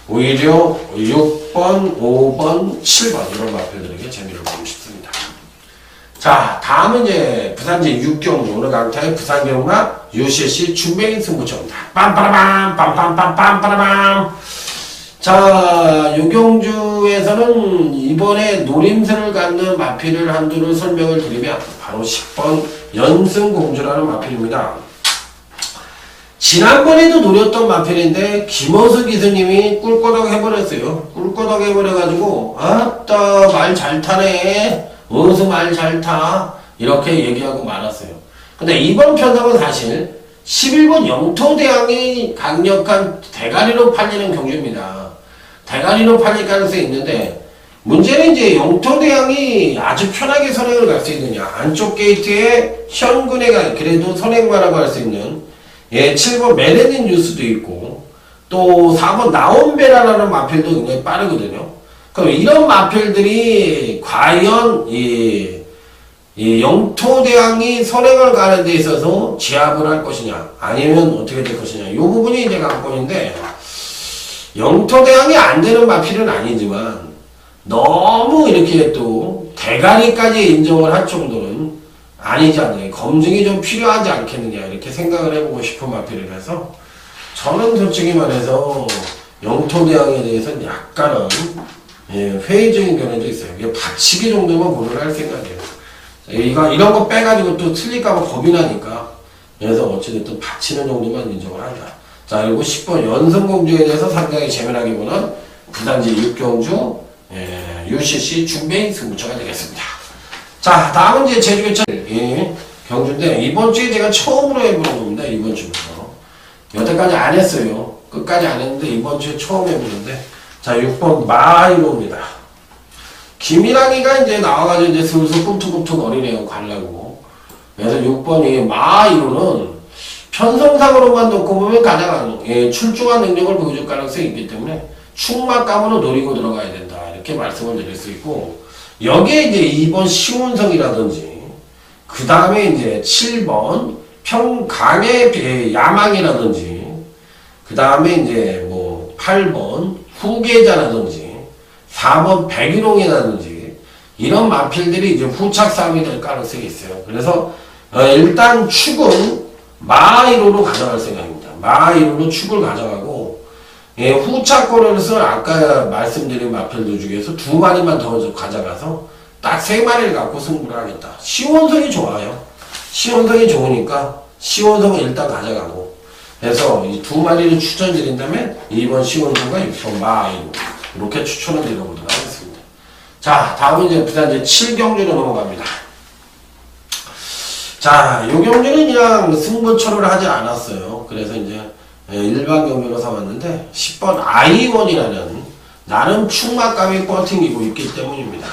오히려 6번, 5번, 7번 이런 마필들에게 재미를 보고 싶습니다. 자, 다음은 이제 부산제 6경주, 오늘 강타의 부산경마 UCC 준비인 승부처입니다. 빰빠라밤, 빰빰빰빰빠라밤. 자, 요경주에서는 이번에 노림수를 갖는 마필을 한두를 설명을 드리면, 바로 10번 연승공주라는 마필입니다. 지난번에도 노렸던 마필인데, 김어수 기수님이 꿀꼬덕 해버렸어요. 꿀꼬덕 해버려가지고, 아따, 말 잘 타네. 어서 말 잘 타. 이렇게 얘기하고 말았어요. 근데 이번 편성은 사실 11번 영토대왕이 강력한 대가리로 팔리는 경주입니다. 대가리로 팔릴 가능성이 있는데, 문제는 이제 영토대왕이 아주 편하게 선행을 갈 수 있느냐. 안쪽 게이트에 현군에 그래도 선행마라고 할 수 있는 7번 메레닌 뉴스도 있고, 또 4번 나온베라라는 마필도 굉장히 빠르거든요. 그럼 이런 마필들이 과연 이 영토대왕이 선행을 가는 데 있어서 제압을 할 것이냐, 아니면 어떻게 될 것이냐, 이 부분이 이제 관건인데, 영토대왕이 안 되는 마필은 아니지만 너무 이렇게 또 대가리까지 인정을 할 정도는 아니지 않느냐, 검증이 좀 필요하지 않겠느냐, 이렇게 생각을 해보고 싶은 마필이라서, 저는 솔직히 말해서 영토대왕에 대해서는 약간은 회의적인 견해도 있어요. 이게 받치기 정도만 고려를 할 생각이에요. 이런 거 빼가지고 또 틀릴까봐 겁이 나니까. 그래서 어찌됐든 받치는 정도만 인정을 한다. 자, 그리고 10번 연승공주에 대해서 상당히 재미나게 보는 부산제 6경주 UCC 준비인 승부처가 되겠습니다. 자, 다음은 이제 제주교차 경주인데, 이번 주에 제가 처음으로 해보는 겁니다. 이번 주부터. 여태까지 안 했어요. 끝까지 안 했는데, 이번 주에 처음 해보는데, 자, 6번 마이로입니다. 김일랑이가 이제 나와가지고 이제 슬슬 꿈툭꿈툭 어리네요. 가려고. 그래서 6번이 마이로는 편성상으로만 놓고 보면 가장 출중한 능력을 보여줄 가능성이 있기 때문에 충막감으로 노리고 들어가야 된다. 이렇게 말씀을 드릴 수 있고, 여기에 이제 2번 시운성이라든지, 그 다음에 이제 7번 평강의 야망이라든지, 그 다음에 이제 뭐 8번 후계자라든지, 4번 백일홍이라든지, 이런 마필들이 이제 후착 싸움이 될 가능성이 있어요. 그래서 일단 축은 마이로로 가져갈 생각입니다. 마이로로 축을 가져가고, 후착 거래에서 아까 말씀드린 마필들 중에서 2마리만 더 가져가서 딱 3마리를 갖고 승부를 하겠다. 시원성이 좋아요. 시원성이 좋으니까 시원성을 일단 가져가고, 그래서 이 2마리를 추천드린다면 2번 시원성과 6번 마이로, 이렇게 추천을 드려보도록 하겠습니다. 자, 다음은 이제 부산제 7경주로 넘어갑니다. 자, 요 경주는 그냥 승부처를 하지 않았어요. 그래서 이제 일반 경주로 삼았는데, 10번 아이원이라는 나름 충막감이 버팅이고 있기 때문입니다.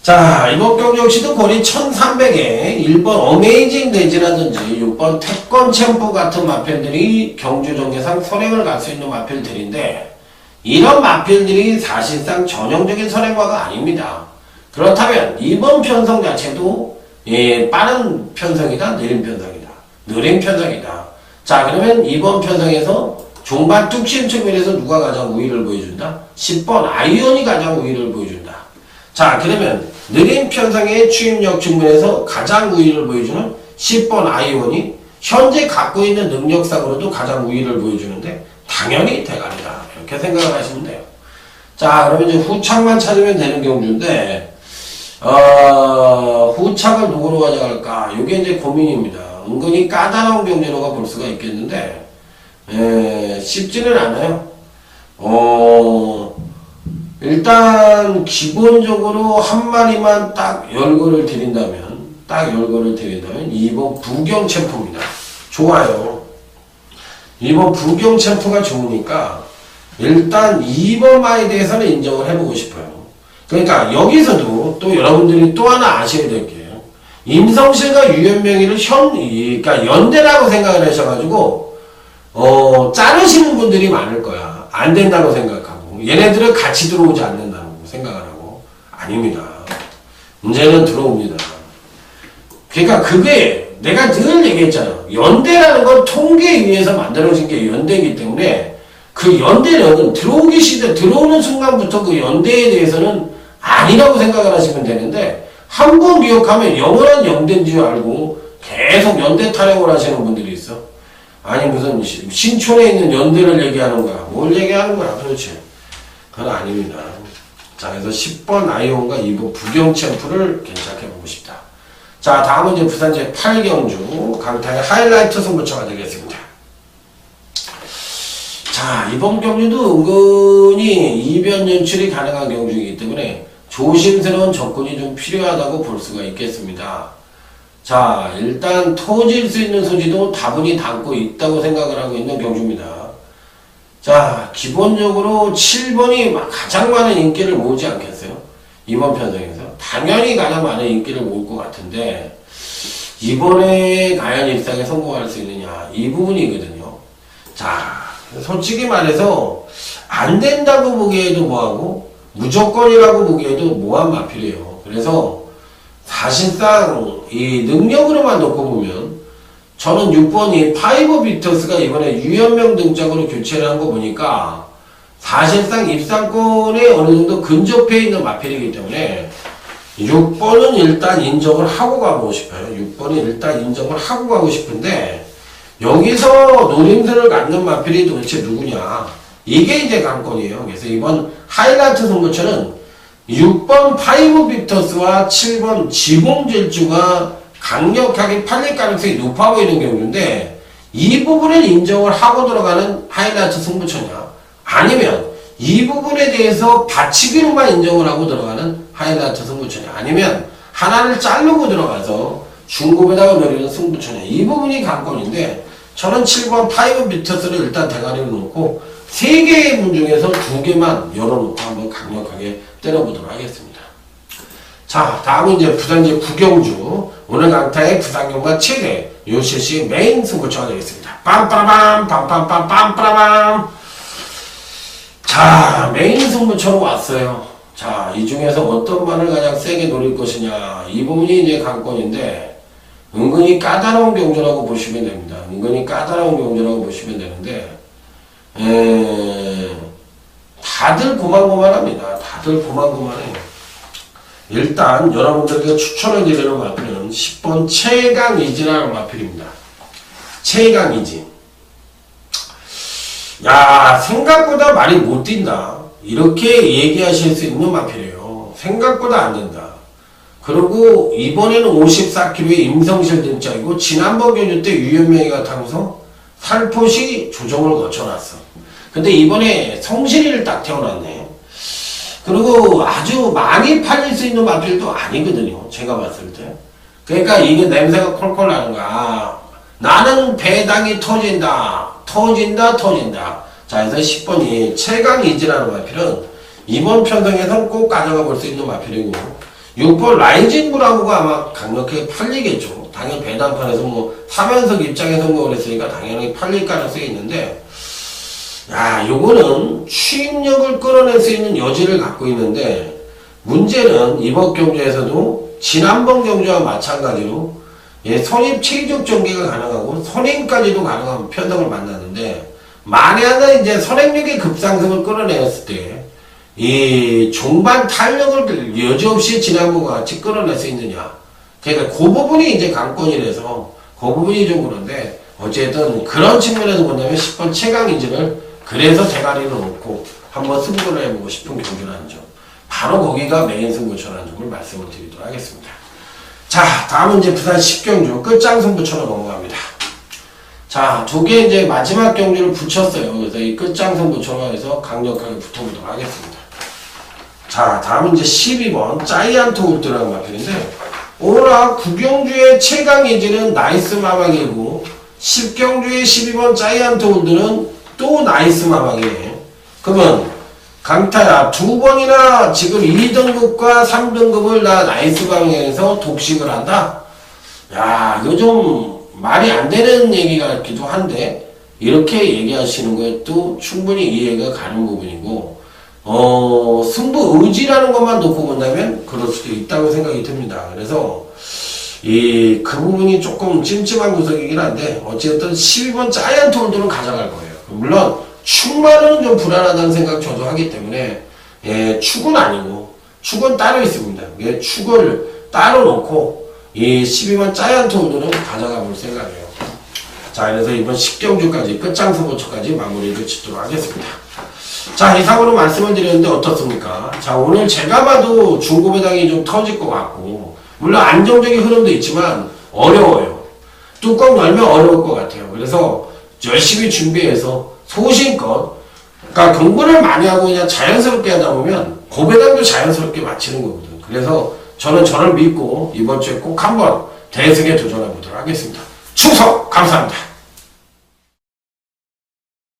자, 이번 경기 역시도 거리 1300에 1번 어메이징 대지라든지 6번 태권 챔프 같은 마필들이 경주 전개상 선행을 갈 수 있는 마필들인데, 이런 마필들이 사실상 전형적인 선행과가 아닙니다. 그렇다면 이번 편성 자체도 빠른 편성이다, 느린 편성이다. 느린 편성이다. 자, 그러면 이번 편성에서 종반 뚝심 측면에서 누가 가장 우위를 보여준다? 10번 아이온이 가장 우위를 보여준다. 자, 그러면 느린 편성의 추임력 측면에서 가장 우위를 보여주는 10번 아이온이 현재 갖고 있는 능력상으로도 가장 우위를 보여주는데 당연히 대가리다. 이렇게 생각을 하시면 돼요. 자, 그러면 이제 후착만 찾으면 되는 경주인데, 후착을 누구로 가져갈까? 이게 이제 고민입니다. 은근히 까다로운 경주로가 볼 수가 있겠는데, 쉽지는 않아요. 일단 기본적으로 한 마리만 딱 열거를 드린다면 2번 부경 챔프입니다. 좋아요. 2번 부경 챔프가 좋으니까 일단 2번마에 대해서는 인정을 해보고 싶어요. 그러니까 여기서도 또 여러분들이 또 하나 아셔야 될 게, 임성실과 유현명이를 그러니까 연대라고 생각을 하셔가지고 자르시는 분들이 많을 거야. 안 된다고 생각하고, 얘네들은 같이 들어오지 않는다고 생각을 하고. 아닙니다. 문제는 들어옵니다. 그러니까 그게 내가 늘 얘기했잖아. 연대라는 건 통계에 의해서 만들어진 게 연대이기 때문에, 그 연대는 들어오는 순간부터 그 연대에 대해서는 아니라고 생각을 하시면 되는데, 한 번 기억하면 영원한 연대인 줄 알고 계속 연대 타령을 하시는 분들이 있어. 아니 무슨 신촌에 있는 연대를 얘기하는 거야. 뭘 얘기하는 거야 도대체. 그건 아닙니다. 자, 그래서 10번 아이온과 2번 부경 챔프를 괜찮게 보고 싶다. 자, 다음은 이제 부산제 8경주 강타의 하이라이트 승부처가 되겠습니다. 자, 이번 경주도 은근히 이변 연출이 가능한 경주이기 때문에 조심스러운 접근이 좀 필요하다고 볼 수가 있겠습니다. 자, 일단 터질 수 있는 소지도 다분히 담고 있다고 생각을 하고 있는 경주입니다. 자, 기본적으로 7번이 가장 많은 인기를 모으지 않겠어요? 이번 편성에서 당연히 가장 많은 인기를 모을 것 같은데, 이번에 과연 입상에 성공할 수 있느냐, 이 부분이거든요. 자, 솔직히 말해서 안 된다고 보기에도 뭐하고 무조건이라고 보기에도 뭐한 마필이에요. 그래서 사실상 이 능력으로만 놓고 보면, 저는 6번이 파이버 비터스가 이번에 유현명 등장으로 교체를 한 거 보니까 사실상 입상권에 어느 정도 근접해 있는 마필이기 때문에 6번은 일단 인정을 하고 가고 싶어요. 6번은 일단 인정을 하고 가고 싶은데, 여기서 노림수를 갖는 마필이 도대체 누구냐, 이게 이제 관건이에요. 그래서 이번 하이라이트 승부처는 6번 파이브 빅터스와 7번 지공질주가 강력하게 팔릴 가능성이 높아 보이는 경우인데, 이 부분을 인정을 하고 들어가는 하이라이트 승부처냐, 아니면 이 부분에 대해서 받치기로만 인정을 하고 들어가는 하이라이트 승부처냐, 아니면 하나를 자르고 들어가서 중급에다가 노리는 승부처냐, 이 부분이 관건인데, 저는 7번 파이브 빅터스를 일단 대가리로 놓고 3개의 문 중에서 2개만 열어놓고 한번 강력하게 때려보도록 하겠습니다. 자, 다음은 이제 부산제 구경주, 오늘 강타의 부산경마 최대 요실시 메인 승부처가 되겠습니다. 빰빠라밤 빰빰빰빰빠라밤. 자, 메인 승부처로 왔어요. 자, 이 중에서 어떤 말을 가장 세게 노릴 것이냐, 이 부분이 이제 관건인데, 은근히 까다로운 경주라고 보시면 됩니다. 은근히 까다로운 경주라고 보시면 되는데, 다들 고만고만합니다. 다들 고만고만해요. 일단 여러분들께 추천을 드리는 마필은 10번 최강이지라는 마필입니다. 최강이지. 야, 생각보다 말이 못 뛴다, 이렇게 얘기하실 수 있는 마필이에요. 생각보다 안 된다. 그리고 이번에는 54kg의 임성실 등장이고, 지난번 경주 때 유현명이가 타고서 살포시 조정을 거쳐놨어. 근데 이번에 성실이를 딱 태워놨네. 그리고 아주 많이 팔릴 수 있는 마필도 아니거든요, 제가 봤을 때. 그러니까 이게 냄새가 콜콜 나는 거야. 아, 나는 배당이 터진다. 자, 그래서 10번이 최강이지라는 마필은 이번 편성에서 꼭 가져가 볼 수 있는 마필이고, 6번 라이징 브라보가 아마 강력하게 팔리겠죠. 당연히 배당판에서 뭐 사면석 입장에서 뭐 그랬으니까 당연히 팔릴 가능성이 있는데, 야, 요거는 추입력을 끌어낼 수 있는 여지를 갖고 있는데, 문제는 이번 경주에서도 지난번 경주와 마찬가지로 선입 체이적 전개가 가능하고 선행까지도 가능한 편성을 만났는데, 만에 하나 이제 선행력의 급상승을 끌어내었을 때 이 종반 탄력을 여지없이 지난번과 같이 끌어낼 수 있느냐. 그러니까 그 부분이 이제 관건이라서 그 부분이 좀 그런데, 어쨌든 그런 측면에서 본다면 10번 최강 인증을 그래서 대가리를 놓고 한번 승부를 해보고 싶은 경주라는 점, 바로 거기가 메인 승부처라는 점을 말씀을 드리도록 하겠습니다. 자, 다음은 이제 부산 10경주 끝장 승부처로 넘어갑니다. 자, 두 개 이제 마지막 경주를 붙였어요. 그래서 이 끝장 승부처로 해서 강력하게 붙어보도록 하겠습니다. 자, 다음은 이제 12번 자이언트 울트라는 마필인데, 오라 9경주의 최강 이지는 나이스 마방이고 10경주의 12번 자이언트 울트는 또 나이스 마방이에요. 그러면 강타야 두 번이나 지금 2등급과 3등급을 나 나이스 방향에서 독식을 한다? 야, 이거 좀 말이 안 되는 얘기 같기도 한데, 이렇게 얘기하시는 거에 또 충분히 이해가 가는 부분이고, 승부 의지라는 것만 놓고 본다면 그럴 수도 있다고 생각이 듭니다. 그래서 그 부분이 조금 찜찜한 구석이긴 한데, 어쨌든 12번 자이언트 홀드는 가져갈 거예요. 물론 축만은 좀 불안하다는 생각 저도 하기 때문에, 축은 아니고 축은 따로 있습니다. 축을 따로 놓고 이 12번 자이언트 홀드는 가져가 볼 생각이에요. 자, 그래서 이번 10경주까지 끝장 승부처까지 마무리를 짓도록 하겠습니다. 자, 이상으로 말씀을 드렸는데 어떻습니까? 자, 오늘 제가 봐도 중고 배당이 좀 터질 것 같고, 물론 안정적인 흐름도 있지만 어려워요. 뚜껑 열면 어려울 것 같아요. 그래서 열심히 준비해서 소신껏, 그러니까 공부를 많이 하고 그냥 자연스럽게 하다 보면 고배당도 자연스럽게 맞히는 거거든. 그래서 저는 저를 믿고 이번 주에 꼭 한번 대승에 도전해 보도록 하겠습니다. 충성! 감사합니다.